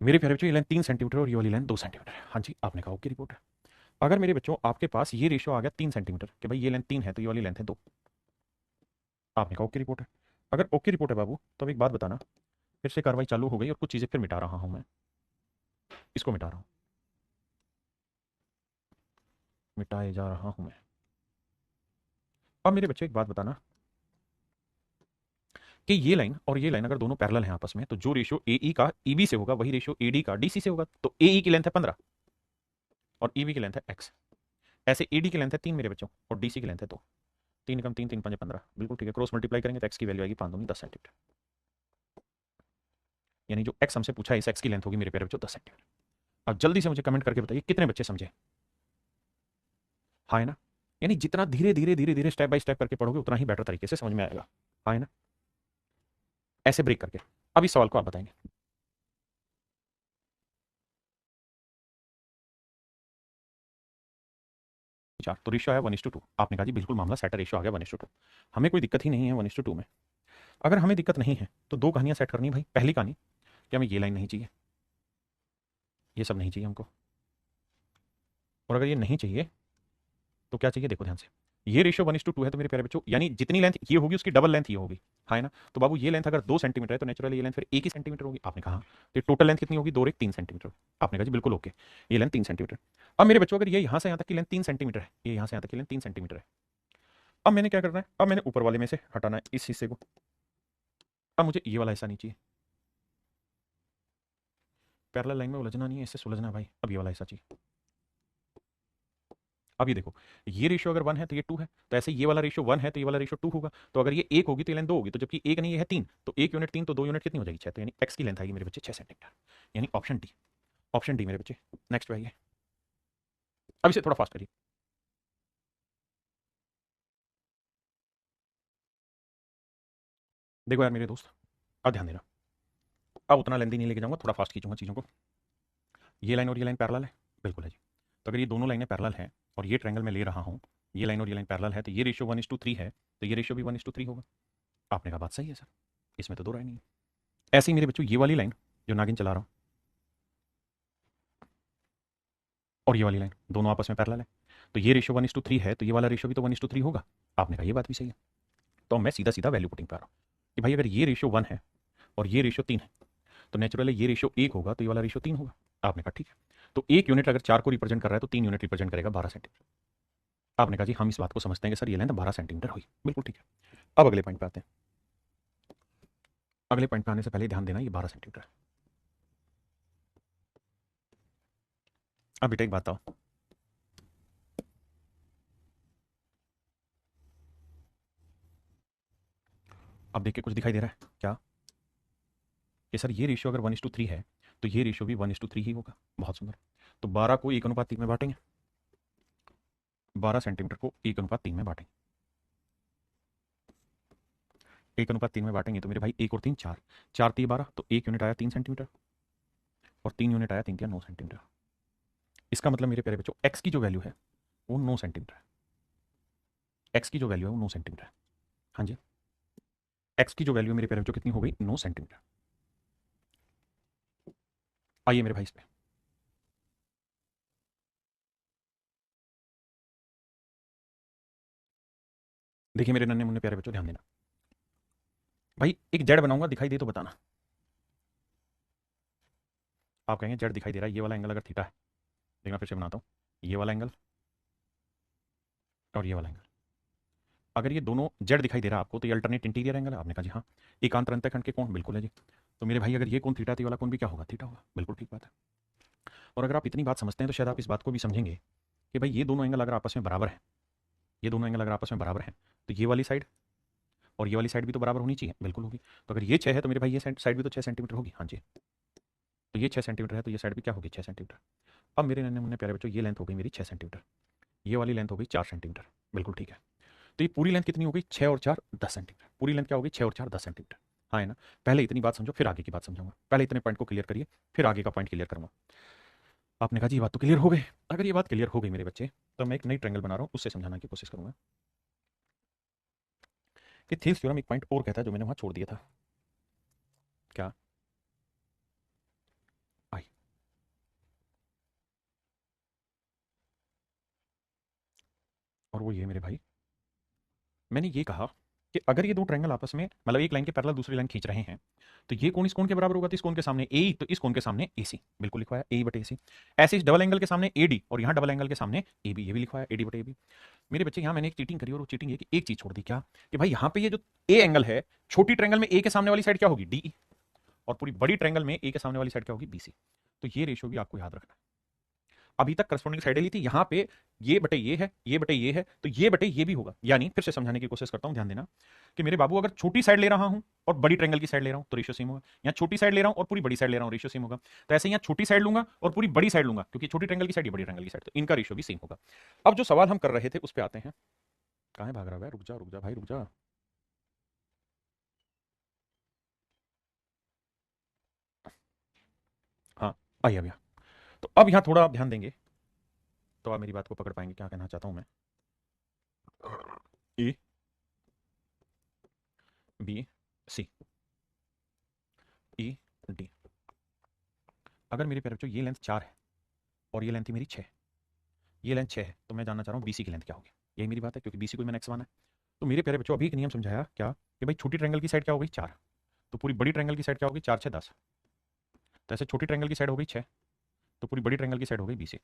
मेरे प्यारे बच्चों ये लेंथ 3 सेंटीमीटर और ये वाली लेंथ 2 सेंटीमीटर है। हाँ जी, आपने कहा ओके रिपोर्ट है। अगर मेरे बच्चों आपके पास ये रेशियो आ गया 3 सेंटीमीटर कि भाई ये लेंथ 3 है तो ये वाली लेंथ है 2, आपने कहा ओके रिपोर्ट है। अगर ओके रिपोर्ट है बाबू तो अब एक बात बताना, फिर से कार्रवाई चालू हो गई और कुछ चीज़ें फिर मिटा रहा हूँ मैं, इसको मिटा रहा हूँ, मिटाए जा रहा हूँ मैं। अब मेरे बच्चे एक बात बताना कि ये लाइन और ये लाइन अगर दोनों पैरेलल हैं आपस में तो जो रेशियो ए का ईबी से होगा वही रेशियो एडी का डीसी से होगा। तो ए की लेंथ है 15 और ईबी की लेंथ है एक्स। ऐसे एडी की लेंथ है 3 मेरे बच्चों और डीसी की लेंथ है 2। 3 कम 3, 3 5 15, बिल्कुल ठीक है। क्रॉस मल्टीप्लाई करेंगे तो एक्स की वैल्यू आएगी 5 दूनी 10 सेंटीमीटर। यानी जो एक्स हमसे पूछा है इस एक्स की लेंथ होगी मेरे प्यारे बच्चों 10 सेंटीमीटर। अब जल्दी से मुझे कमेंट करके बताइए कितने बच्चे समझे। हाँ है ना? यानी जितना धीरे धीरे धीरे धीरे स्टेप बाय स्टेप करके पढ़ोगे उतना ही बेटर तरीके से समझ में आएगा। हाँ है ना? ऐसे ब्रेक करके। अब इस सवाल को आप बताएंगे। चार तो रेशियो आया 1:2। आपने कहा जी बिल्कुल मामला सेट है, रेशियो आ गया 1:2। हमें कोई दिक्कत ही नहीं है 1:2 में। अगर हमें दिक्कत नहीं है तो दो कहानियां सेट करनी है भाई। पहली कहानी कि हमें ये लाइन नहीं चाहिए, ये सब नहीं चाहिए हमको। और अगर ये नहीं चाहिए तो क्या चाहिए, देखो ध्यान से। ये रेशियो 1:2 है तो मेरे प्यारे बच्चों यानी जितनी लेंथ ये होगी उसकी डबल लेंथ ये होगी। हाँ है ना? तो बाबू ये लेंथ अगर 2 सेंटीमीटर है तो नेचुरली ये लेंथ फिर 1 ही सेंटीमीटर होगी। आपने कहा तो टोटल लेंथ कितनी होगी, 2 और 1 3 सेंटीमीटर। आपने कहा जी बिल्कुल ओके, ये लेंथ 3 सेंटीमीटर। अब मेरे बच्चों अगर ये यहाँ से यहाँ तक की लेंथ 3 सेंटीमीटर है, ये यहाँ से यहाँ तक की लेंथ 3 सेंटीमीटर है। अब मैंने क्या करना है, अब मैंने ऊपर वाले में से हटाना है इस हिस्से को। अब मुझे ये वाला हिस्सा नहीं चाहिए, पैरेलल लाइन में उलझना नहीं है, इससे सुलझना है भाई। अब ये वाला हिस्सा चाहिए। अब ये देखो, ये रेशियो अगर 1 है तो ये 2 है, तो ऐसे ये वाला रेशियो 1 है तो ये वाला रेशियो 2 होगा। तो अगर ये 1 होगी तो ये लेंथ 2 होगी, तो जबकि 1 नहीं ये है 3, तो 1 यूनिट 3 तो 2 यूनिट कितनी हो जाएगी 6। तो यानी एक्स की लेंथ आएगी मेरे बच्चे 6 सेंटीमीटर। यानी ऑप्शन डी, ऑप्शन डी मेरे बच्चे। नेक्स्ट आइए, अब इसे थोड़ा फास्ट करिए। देखो यार मेरे दोस्त, अब ध्यान देना, अब उतना लेंथी नहीं लेके जाऊंगा, थोड़ा फास्ट खींचूंगा चीज़ों को। ये लाइन और ये लाइन पैरेलल है, बिल्कुल है जी। तो अगर ये दोनों लाइनें पैरेलल हैं और ये ट्रायंगल मैं ले रहा हूँ, ये लाइन और ये लाइन पैरेलल है, तो ये रेशियो 1:3 है, तो ये रेशियो भी 1:3 होगा। आपने कहा बात सही है सर, इसमें तो दो राय नहीं है। ऐसे ही मेरे बच्चों ये वाली लाइन जो नागिन चला रहा हूँ और ये वाली लाइन दोनों आपस में पैरेलल है, तो ये रेशियो 1:3 है तो ये वाला रेशियो भी तो 1:3 होगा। आपने कहा ये बात भी सही है। तो मैं सीधा सीधा वैल्यू पुटिंग पे आ रहा हूँ कि भाई अगर ये रेशियो 1 है और ये रेशियो 3 है तो नेचुरली ये रेशियो 1 होगा तो ये वाला रेशियो 3 होगा। आपने कहा ठीक है। तो 1 यूनिट अगर 4 को रिप्रेजेंट कर रहा है तो 3 यूनिट रिप्रेजेंट करेगा 12 सेंटीमीटर। आपने कहा जी हम इस बात को समझते हैं कि सर ये लेंथ 12 सेंटीमीटर हुई, बिल्कुल ठीक है। अब अगले पॉइंट पे आते हैं। अगले पॉइंट पे आने से पहले ध्यान देना ये 12 सेंटीमीटर है। अब बेटा एक बात बताओ, अब देख के कुछ दिखाई दे रहा है क्या कि सर ये रेशियो अगर 1:3 है तो ये रेशियो भी 1:3 ही होगा। बहुत सुंदर। तो 12 को 1:3 में बांटेंगे, 12 सेंटीमीटर को 1:3 में बांटेंगे। 1:3 में बांटेंगे तो मेरे भाई 1 और 3 4, 4 3 12, तो 1 यूनिट आया 3 सेंटीमीटर और 3 यूनिट आया 3 3 9 सेंटीमीटर। इसका मतलब मेरे प्यारे बच्चों एक्स की जो वैल्यू है वो 9 सेंटीमीटर है। एक्स की जो वैल्यू है वो 9 सेंटीमीटर है। हाँ जी, एक्स की जो वैल्यू है मेरे प्यारे बच्चों कितनी हो गई, 9 सेंटीमीटर। आइए मेरे भाई इस पे, देखिए मेरे नन्हे मुन्ने प्यारे बच्चों ध्यान देना। भाई एक जेड बनाऊंगा, दिखाई दे तो बताना। आप कहेंगे जेड दिखाई दे रहा है, ये वाला एंगल अगर थीटा है, देखना फिर से बनाता हूँ, ये वाला एंगल और ये वाला एंगल, अगर ये दोनों जेड दिखाई दे रहा है आपको तो ये अल्टरनेट इंटीरियर एंगल है। आपने कहा जी हाँ। एकांतर अंतःखंड के कोण, बिल्कुल है जी। तो मेरे भाई अगर ये कोण थीटा है तो ये वाला कोण भी क्या होगा, थीटा होगा, बिल्कुल ठीक बात है। और अगर आप इतनी बात समझते हैं तो शायद आप इस बात को भी समझेंगे कि भाई ये दोनों एंगल अगर आपस में बराबर है, ये दोनों एंगल अगर आपस में बराबर हैं तो ये वाली साइड और ये वाली साइड भी तो बराबर होनी चाहिए, बिल्कुल होगी। तो अगर ये 6 है तो मेरे भाई ये साइड भी तो 6 सेंटीमीटर होगी। हाँ जी, तो ये 6 सेंटीमीटर है तो ये साइड भी क्या होगी, 6 सेंटीमीटर। अब मेरे नन्हे मुन्ने प्यारे बच्चों ये लेंथ हो गई मेरी 6 सेंटीमीटर, ये वाली लेंथ हो गई 4 सेंटीमीटर, बिल्कुल ठीक है। तो ये पूरी लेंथ कितनी हो गई, 6 और 4 10 सेंटीमीटर। पूरी लेंथ क्या होगी, 6 और 4 10 सेंटीमीटर। हाँ है ना? पहले इतनी बात समझो फिर आगे की बात समझाऊंगा, पहले इतने पॉइंट को क्लियर करिए फिर आगे का पॉइंट क्लियर करूंगा। आपने कहा जी ये बात तो क्लियर हो गई। अगर ये बात क्लियर हो गई मेरे बच्चे तो मैं एक नई ट्रायंगल बना रहा हूँ, उससे समझाने की कोशिश करूंगा कि थेल्स थ्योरम एक पॉइंट और कहता है जो मैंने वहां छोड़ दिया था। क्या? और वो ये मेरे भाई, मैंने ये कहा कि अगर ये दो ट्रायंगल आपस में मतलब एक लाइन के पैरेलल दूसरी लाइन खींच रहे हैं तो ये कोण इस कोण के बराबर होगा, तो इस कोण के सामने ए, तो इस कोण के सामने एसी, बिल्कुल लिखवाया ए बटे एसी। ऐसे इस डबल एंगल के सामने एडी और यहाँ डबल एंगल के सामने ए बी, ये भी लिखवाया एडी बटे ए बी। मेरे बच्चे यहाँ मैंने एक चीटिंग करी और वो चीटिंग ये कि एक चीज छोड़ दी, क्या कि भाई यहाँ पे ये जो ए एंगल है, छोटी ट्रायंगल में ए के सामने वाली साइड क्या होगी, डी, और पूरी बड़ी ट्रायंगल में ए के सामने वाली साइड क्या होगी, बीसी। तो ये रेशियो भी आपको याद रखना है। अभी तक करस्पॉन्डिंग साइडें ली थी, यहां पे ये बटे ये है, ये बटे ये है, तो ये बटे ये भी होगा। यानी फिर से समझाने की कोशिश करता हूं, ध्यान देना कि मेरे बाबू अगर छोटी साइड ले रहा हूं और बड़ी ट्रायंगल की साइड ले रहा हूं तो रेशियो सेम होगा, यहाँ छोटी साइड ले रहा हूं और पूरी बड़ी साइड ले रहा हूं, रेशियो सेम होगा। तो ऐसे यहाँ छोटी साइड लूंगा और पूरी बड़ी साइड लूंगा, क्योंकि छोटी ट्रायंगल की साइड ये बड़ी ट्रायंगल की साइड, तो इनका रेशियो भी सेम होगा। अब जो सवाल हम कर रहे थे उस पर आते हैं। कहां भाग रहा है, रुक जा भाई रुक जा। हाँ, आइए भैया। तो अब यहाँ थोड़ा आप ध्यान देंगे तो आप मेरी बात को पकड़ पाएंगे, क्या कहना चाहता हूं मैं। ए बी सी ई डी, अगर मेरे प्यारे बच्चों ये लेंथ 4 है और ये लेंथ थी मेरी 6, ये लेंथ 6 है, तो मैं जानना चाह रहा हूँ बीसी की लेंथ क्या होगी। यही मेरी बात है, क्योंकि बीसी को मैंने एक्स माना है। तो मेरे प्यारे बच्चों अभी एक नियम समझाया क्या कि भाई छोटी ट्रायंगल की साइड क्या हो गई 4, तो पूरी बड़ी ट्रायंगल की साइड क्या होगी 4 6 10, तो ऐसे छोटी ट्रायंगल की साइड हो गई 6, तो पूरी बड़ी ट्रायंगल की साइड हो गई बीसी।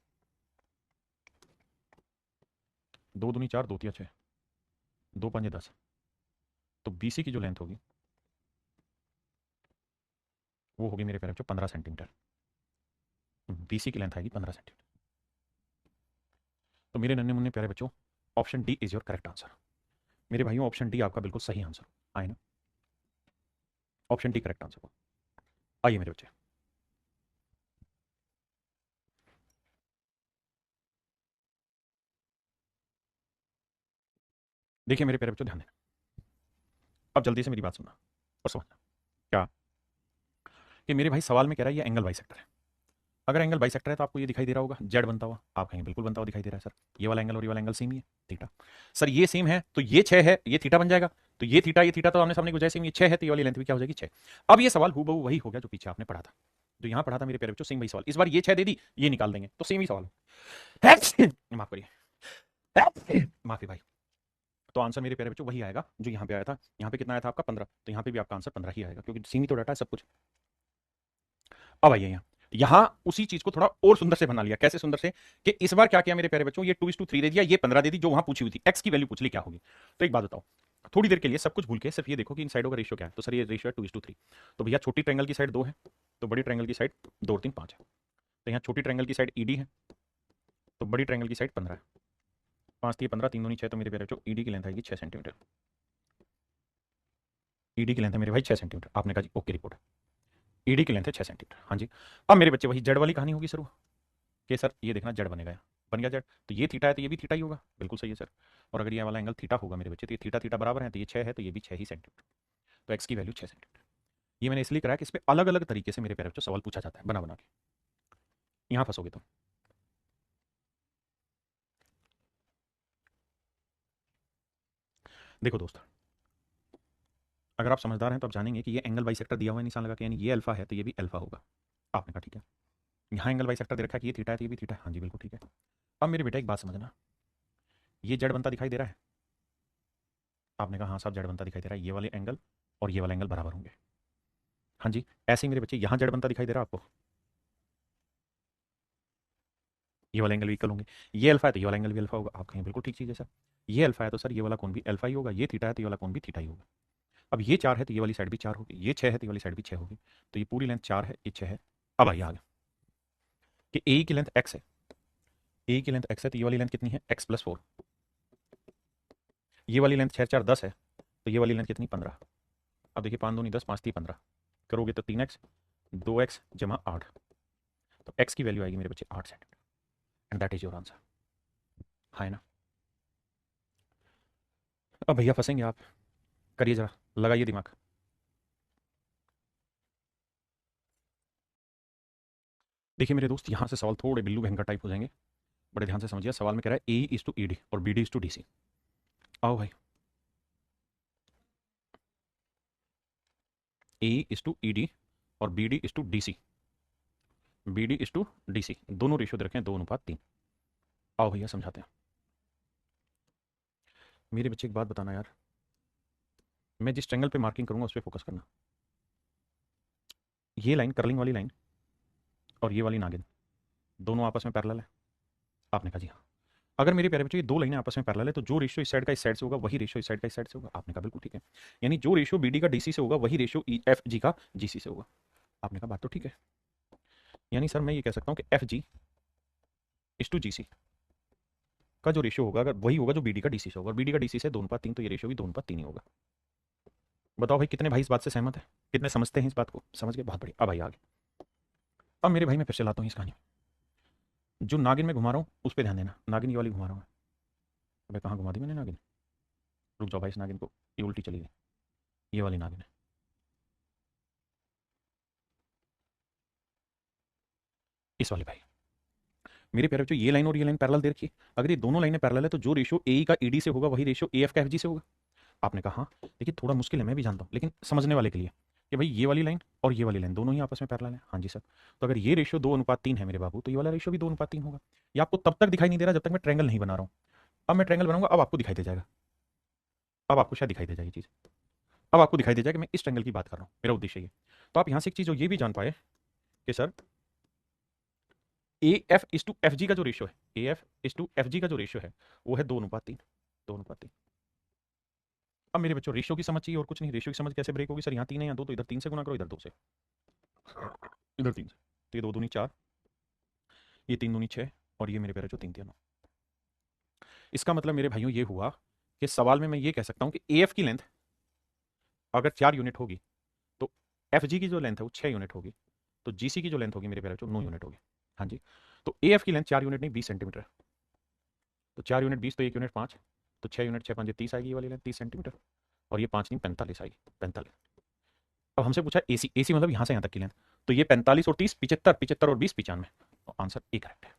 2 दूनी 4, 2 तिया 6, 2 पंजे 10, तो बीसी की जो लेंथ होगी वो होगी मेरे प्यारे बच्चों 15 सेंटीमीटर। बीसी की लेंथ आएगी 15 सेंटीमीटर। तो मेरे नन्हे मुन्ने प्यारे बच्चों, option D is your correct answer. मेरे भाइयों ऑप्शन डी आपका बिल्कुल सही आंसर आए ना, ऑप्शन डी करेक्ट आंसर हो। आइए मेरे बच्चे, देखिए मेरे प्यारे बच्चों ध्यान देना, अब जल्दी से मेरी बात सुनना और समझना। क्या कि मेरे भाई सवाल में कह रहा है ये एंगल बाइसेक्टर है। अगर एंगल बाइसेक्टर है तो आपको ये दिखाई दे रहा होगा जेड बनता हुआ, आप कहेंगे बिल्कुल बनता हुआ दिखाई दे रहा है सर, ये वाला एंगल और ये वाला एंगल सेम ही है, थीटा। सर ये सेम है तो ये 6 है, ये थीटा बन जाएगा, तो ये थीटा तो आमने सामने गुजारे सेम, ये 6 है तो ये वाली लेंथ भी क्या हो जाएगी 6। अब ये सवाल हूबहू वही हो गया जो पीछे आपने पढ़ा था, जो यहाँ पढ़ा था मेरे प्यारे बच्चों, सेम वही सवाल। इस बार ये 6 दे दी, ये निकाल देंगे तो सेम ही सवाल माफ करिए, माफी भाई। तो आंसर मेरे प्यारे बच्चों वही आएगा जो यहाँ पे आया था। यहाँ पे कितना आया था आपका 15, तो यहाँ पे भी आपका आंसर 15 ही आएगा, क्योंकि सीमित तो डाटा है सब कुछ। अब आइए यहाँ उसी चीज को थोड़ा और सुंदर से बना लिया। कैसे सुंदर से कि इस बार क्या किया मेरे प्यारे बच्चों, ये 2:3 दे दिया, ये 15 दे दी, जो वहां पूछी हुई थी एक्स की वैल्यू पूछ ली क्या होगी। तो एक बात बताओ, थोड़ी देर के लिए सब कुछ भूल के सिर्फ ये देखो कि इन साइडों का रेशियो क्या है। तो सर ये रेशियो है 2:3, तो भैया छोटी ट्रायंगल की साइड 2 है, तो बड़ी ट्रायंगल की साइड 2 और 3 5 है, तो यहाँ छोटी ट्रायंगल की साइड ईडी है, तो बड़ी ट्रायंगल की साइड 15 है, 5 3 15, 3 दूनी 6, तो मेरे प्यारे बच्चों ईडी की लेंथ आएगी 6 सेंटीमीटर। ईडी की लेंथ है मेरे भाई 6 सेंटीमीटर। आपने कहा जी ओके रिपोर्ट है, ईडी की लेंथ है 6 सेंटीमीटर। हाँ जी। अब मेरे बच्चे वही जेड वाली कहानी होगी सर, वो कि सर ये देखना जेड बनेगा, बन गया जेड, तो ये थीटा है तो ये भी थीटा ही होगा, बिल्कुल सही है सर। और अगर ये वाला एंगल थीटा होगा मेरे बच्चे, तो ये थीटा थीटा बराबर है, तो ये 6 है तो ये भी 6 ही सेंटीमीटर, तो एक्स की वैल्यू 6 सेंटीमीटर। ये मैंने इसलिए कराया कि इस पर अलग अलग तरीके से मेरे प्यारे बच्चों सवाल पूछा जाता है बना बना के, यहाँ फंसोगे तो। देखो दोस्त, अगर आप समझदार हैं तो आप जानेंगे कि ये एंगल बाइसेक्टर दिया हुआ है निशान लगा के, यानी ये अल्फा है तो ये भी अल्फा होगा। आपने कहा ठीक है, यहाँ एंगल बाइसेक्टर दे रखा है कि ये थीटा है तो ये भी थीटा है, हाँ जी बिल्कुल ठीक है। अब मेरे बेटा एक बात समझना, ये जेड बनता दिखाई दे रहा है, आपने कहा हाँ साहब जेड बनता दिखाई दे रहा है, ये वाले एंगल और ये वाला एंगल बराबर होंगे, हाँ जी। ऐसे ही मेरे बच्चे यहाँ जेड बनता दिखाई दे रहा है आपको, ये वाला एंगल भी इक्वल होंगे, ये अल्फा है तो ये वाला एंगल भी अल्फा होगा, आप कहें बिल्कुल ठीक चीज़ है सर। ये अल्फा है तो सर ये वाला कोण भी अल्फा ही होगा, ये थीटा है तो ये वाला कोण भी थीटा ही होगा। अब ये 4 है तो ये वाली साइड भी 4 होगी, ये 6 है तो ये वाली साइड भी 6 होगी, तो ये पूरी लेंथ 4 है, ये 6 है। अब आइए आगे कि ए की लेंथ x है, ए की लेंथ x है तो ये वाली लेंथ कितनी है x+4, ये वाली लेंथ 6 4 10 है, तो ये वाली लेंथ कितनी 15। अब देखिए 5 दूनी 10, 5 3 15, करोगे तो 3x 2x जमा 8, तो x की वैल्यू आएगी मेरे बच्चे 8 centimetre, and that is your answer. है ना। अब भैया फंसेंगे आप, करिए जरा, लगाइए दिमाग। देखिए मेरे दोस्त, यहाँ से सवाल थोड़े बिल्लू भयंकर टाइप हो जाएंगे, बड़े ध्यान से समझिए। सवाल में कह रहा है A is to E D और B D is to D C. आओ भाई, A is to E D और B D is to D C, B D is to D C, दोनों रेशियो दे रखे हैं 2:3। आओ भैया समझाते हैं। मेरे बच्चे एक बात बताना यार, मैं जिस ट्रेंगल पे मार्किंग करूंगा उस पर फोकस करना। ये लाइन कर्लिंग वाली लाइन और ये वाली नागिन दोनों आपस में पैरेलल है। आपने कहा जी हाँ। अगर मेरे प्यारे बच्चों ये दो लाइनें आपस में पैरेलल है तो जो रेशियो इस साइड का इस साइड से होगा वही रेशियो इस साइड का इस साइड से होगा। आपने कहा बिल्कुल ठीक है। यानी जो रेशियो बीडी का डीसी से होगा वही रेशियो एफ जी का जीसी से होगा। आपने कहा बात तो ठीक है। यानी सर मैं ये कह सकता हूँ कि एफ जी इस टू जी सी का जो रेशियो होगा अगर वही होगा जो बीडी का डीसी से होगा, और बीडी का डीसी से 2:3, तो ये रेशियो भी 2:3 ही होगा। बताओ भाई कितने भाई इस बात से सहमत है, कितने समझते हैं इस बात को? समझ गए, बहुत बढ़िया। अब भाई आगे। अब मेरे भाई मैं फिर से लाता हूँ इस कहानी में। जो नागिन में घुमा रहा हूँ उस पर ध्यान देना, नागिन ये वाली घुमा रहा हूँ। अबे कहाँ घुमा दी मैंने नागिन? रुक जाओ भाई, इस नागिन को, ये उल्टी चली गई। ये वाली नागिन है, इस वाली भाई। मेरे प्यारे बच्चों ये लाइन और ये लाइन पैरेलल दे रखी है। अगर ये दोनों लाइनें पैरेलल है तो जो रेशियो ए का ईडी से होगा वही रेशियो ए एफ का एफ जी से होगा। आपने कहा हाँ। देखिए थोड़ा मुश्किल है, मैं भी जानता हूँ, लेकिन समझने वाले के लिए कि भाई ये वाली लाइन और ये वाली लाइन दोनों ही आपस में पैरेलल है। हाँ जी सर। तो अगर ये रेशियो 2:3 है मेरे बाबू, तो ये वाला रेशियो भी 2:3 होगा। ये आपको तब तक दिखाई नहीं दे रहा जब तक मैं ट्रैंगल नहीं बना रहा हूँ। अब मैं ट्रैंगल बनाऊंगा, अब आपको दिखाई दे जाएगा। अब आपको शायद दिखाई दे जाएगी चीज़। अब आपको दिखाई दे जाएगा कि मैं इस ट्रैंगल की बात कर रहा हूँ, मेरा उद्देश्य ये। तो आप यहाँ से एक चीज़ ये भी जान पाए कि सर ए एफ इस टू एफ जी का जो रेशियो है, ए एफ इस टू एफ जी का जो रेशियो है वो है 2:3। 2:3। अब मेरे बच्चों रेशियो की समझ चाहिए और कुछ नहीं। रेशियो की समझ कैसे ब्रेक होगी? सर यहाँ 3 है, यहाँ 2, तो इधर 3 से गुना करो, इधर 2 से, इधर 3 से। तो ये 2 दूनी 4, ये 3 दूनी 6, और ये मेरे प्यारे जो 3 3 9। इसका मतलब मेरे भाइयों ये हुआ कि सवाल में मैं ये कह सकता हूँ कि ए एफ की लेंथ अगर 4 यूनिट होगी तो एफ जी की जो लेंथ है वो 6 यूनिट होगी, तो जी सी की जो लेंथ होगी मेरे प्यारे जो 9 यूनिट होगी। हाँ जी। तो ए एफ की लेंथ 4 यूनिट नहीं 20 सेंटीमीटर है। तो 4 यूनिट 20, तो 1 यूनिट 5, तो 6 यूनिट 6 5 30 आएगी ये वाली लेंथ 30 सेंटीमीटर। और ये 5 नहीं 45 आएगी, 45। अब हमसे पूछा एसी, एसी मतलब यहाँ से यहाँ तक की लेंथ, तो ये 45 और 30 75, 75 और 20 95। तो आंसर ए करेक्ट है।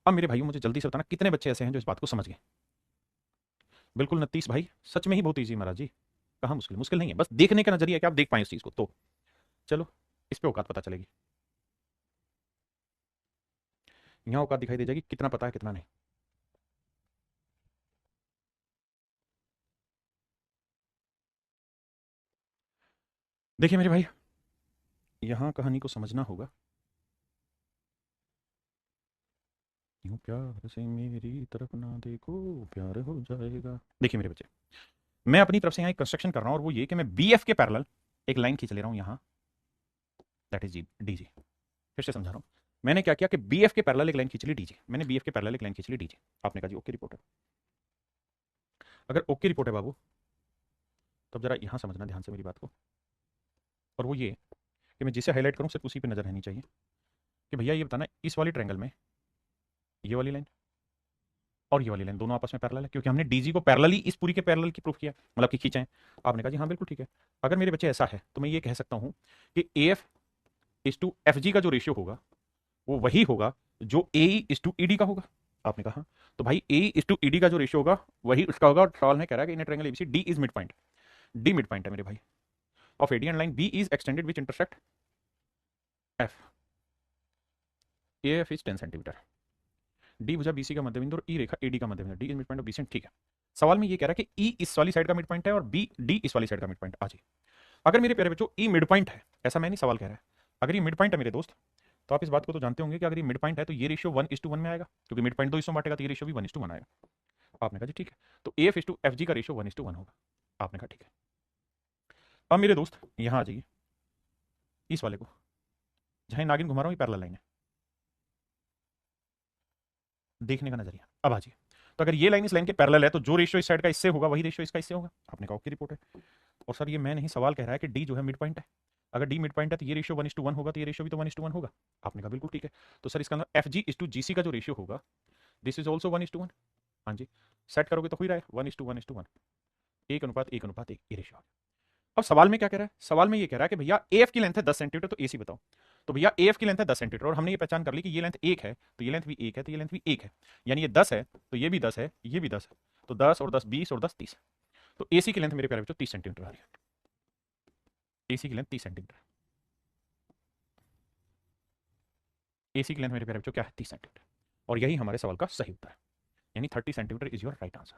अब मेरे भाइयों मुझे जल्दी से बताना कितने बच्चे ऐसे हैं जो इस बात को समझ गए? बिल्कुल 29 भाई, सच में ही बहुत ईजी महाराज जी। कहाँ मुश्किल? मुश्किल नहीं है, बस देखने का नजरिया है कि आप देख पाए उस चीज को। तो चलो इस पे औकात पता चलेगी। यहाँ औकात दिखाई दे जाएगी, कितना पता है कितना नहीं। देखिए मेरे भाई, यहाँ कहानी को समझना होगा। यूं प्यार से मेरी तरफ ना देखो, प्यार हो जाएगा। देखिए मेरे बच्चे, मैं अपनी तरफ से यहाँ एक कंस्ट्रक्शन कर रहा हूँ, और वो ये कि मैं बी एफ के पैरेलल एक लाइन खींच ले रहा हूँ यहाँ, that is G D G. फिर से समझा रहा हूँ। मैंने क्या किया कि बी एफ के पैरेलल एक लाइन खींच ली डीजे, मैंने बी एफ के पैरेलल एक लाइन खींच ली डीजे। आपने कहा जी ओके रिपोर्ट है। अगर ओके रिपोर्ट है बाबू, तब जरा यहाँ समझना ध्यान से मेरी बात को, और वो ये कि मैं जिसे हाईलाइट करूँ सिर्फ उसी पे नजर रहनी चाहिए कि भैया ये बताना इस वाली ट्रायंगल में ये वाली लाइन और ये वाली लाइन दोनों आपस में पैरेलल है, क्योंकि हमने डीजी को पैरेलल ही इस पूरी के पैरेलल की प्रूफ किया, मतलब कि खींचे हैं। आपने कहा जी हाँ बिल्कुल ठीक है। अगर मेरे बच्चे ऐसा है तो मैं ये कह सकता हूँ कि ए एफ इस टू एफ जी का जो रेशियो होगा वो वही होगा जो ए इस टू ई डी का होगा। आपने कहा हाँ। तो भाई ए इस टू ई डी का जो रेशियो होगा वही उसका होगा, और सवाल में कह रहा है कि in a triangle ABC D is midpoint. D midpoint है मेरे भाई of AD and line B is extended which intersect F. A F is 10 centimetre, D भुजा बीसी का मध्य बिंदु और ई रेखा एडी का मध्य बिंदु, D is mid point of BC. ठीक है। सवाल में ये कह रहा है कि ई इस वाली साइड का मिड पॉइंट है और बी डी इस वाली साइड का मिड पॉइंट। आ जाइए, अगर मेरे प्यारे बच्चों ई मिड पॉइंट है, ऐसा मैं नहीं सवाल कह रहा है, अगर ये मिड पॉइंट है मेरे दोस्त, तो आप इस बात को तो जानते होंगे कि अगर ये मिड पॉइंट है तो ये रेशियो 1:1 में आएगा, क्योंकि मिड पॉइंट 2 हिस्सों में बांटेगा, तो ये रेशियो भी 1:1 आएगा। आपने कहा जी ठीक है। तो ए एफ इस टू एफ जी का रेशियो 1:1 होगा। आपने कहा ठीक है। अब मेरे दोस्त यहाँ आ जाइए, इस वाले को, जहां नागिन घुमा रहा हूँ, ये पैरेलल लाइन है, देखने का नजरिया। अब आ जाइए, तो अगर ये लाइन इस लाइन के पैरेलल है तो जो रेशियो इस साइड का इससे होगा वही रेशियो इसका इससे होगा। आपने कहा ओके रिपोर्ट है। और सर ये मैं नहीं, सवाल कह रहा है कि डी जो है मिड पॉइंट है, अगर डी मिड पॉइंट है तो ये रेशियो 1:1 होगा, तो ये रेशियो भी तो 1:1 होगा। आपने कहा बिल्कुल ठीक है। तो सर इसका अंदर एफ जी इस टू जी सी का जो रेशियो होगा दिस इज ऑल्सो 1:1। हाँ जी, सेट करोगे तो हो ही रहा है 1:1:1, 1:1:1 ये रेशियो। अब सवाल में क्या कह रहा है? सवाल में ये कह रहा है कि भैया ए एफ की लेंथ है 10 सेंटीमीटर, तो एसी बताओ। तो भैया ए एफ की लेंथ है 10 सेंटीमीटर, और हमने ये पहचान कर ली कि ये लेंथ 1 है, तो ये लेंथ भी 1 है, तो ये लेंथ भी 1 है। यानी ये 10 है तो ये भी 10 है, ये भी 10 है, तो 10 और 10 20 और 10 30। तो एसी की लेंथ मेरे प्यारे बच्चों 30 सेंटीमीटर आ रही है। एसी की लेंथ 30 सेंटीमीटर। एसी की लेंथ मेरे प्यारे बच्चों क्या है? 30 सेंटीमीटर। और यही हमारे सवाल का सही उत्तर है, यानी 30 centimetre is your right answer.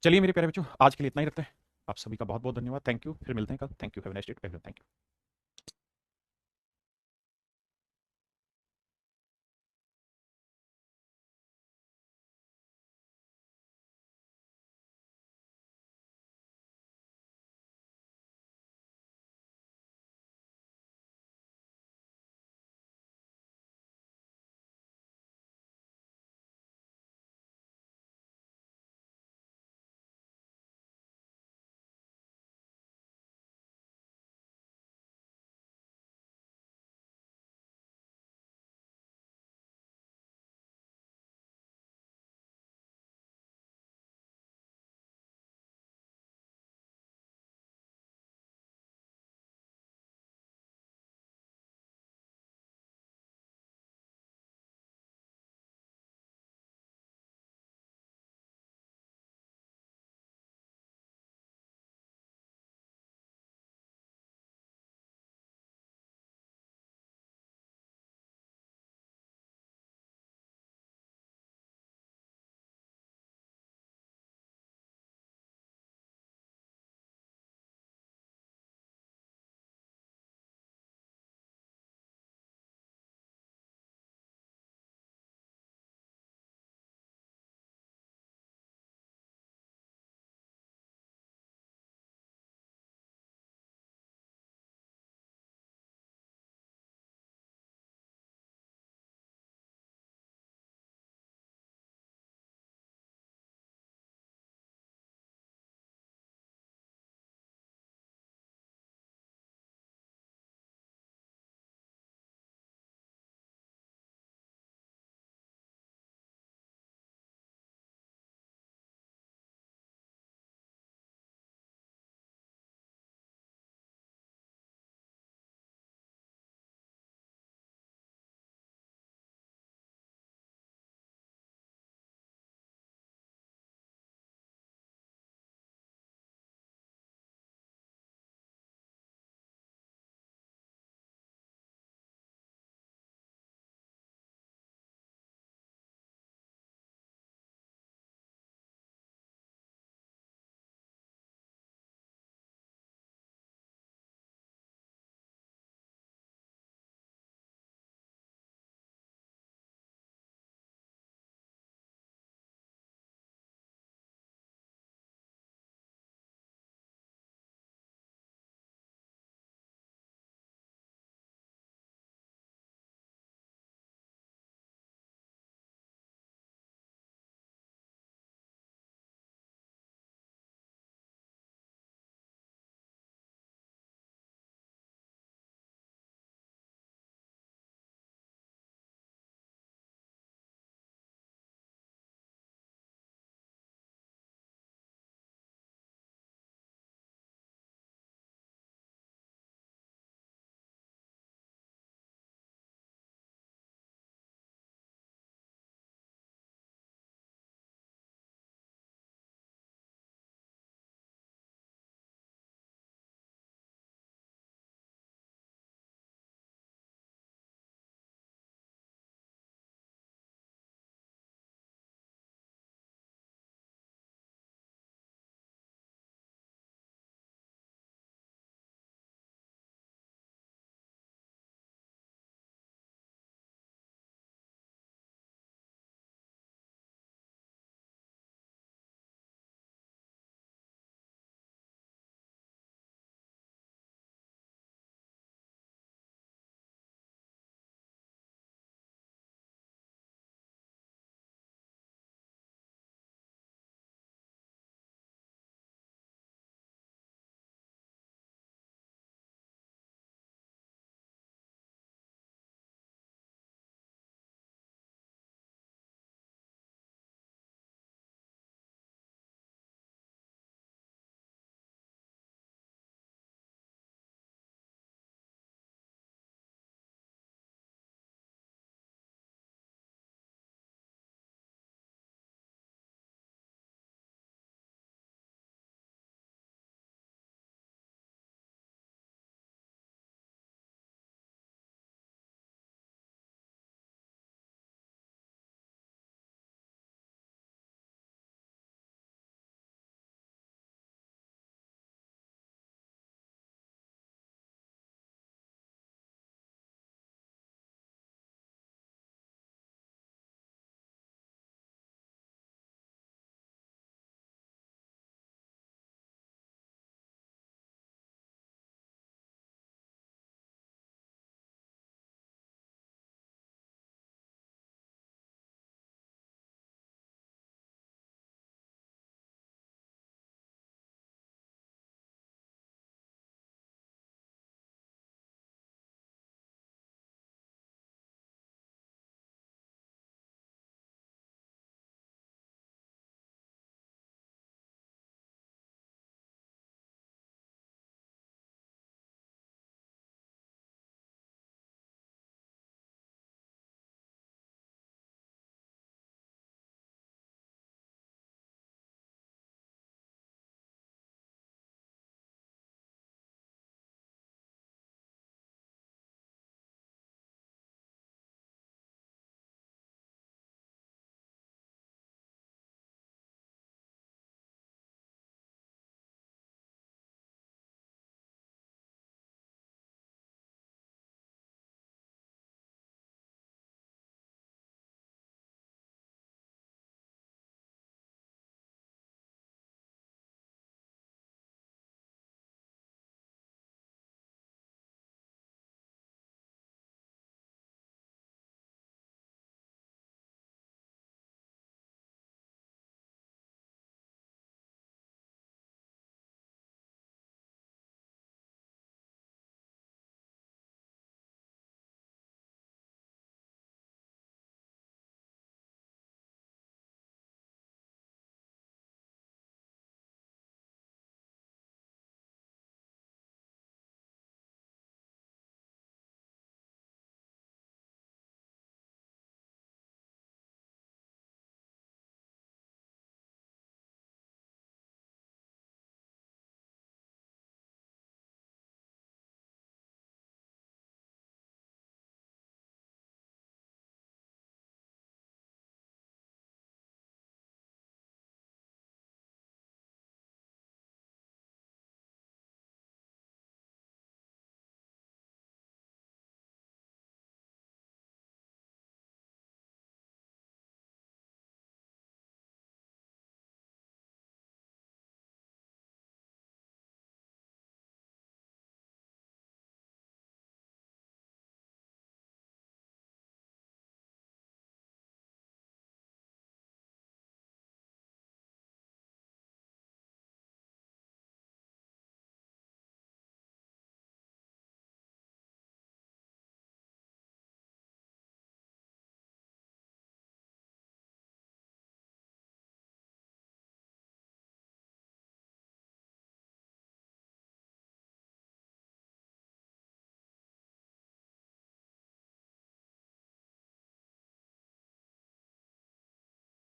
चलिए मेरे प्यारे बच्चों, आज के लिए इतना ही रखते हैं। आप सभी का बहुत बहुत धन्यवाद। Thank you. फिर मिलते हैं कल। Thank you. Have a nice day. Thank you.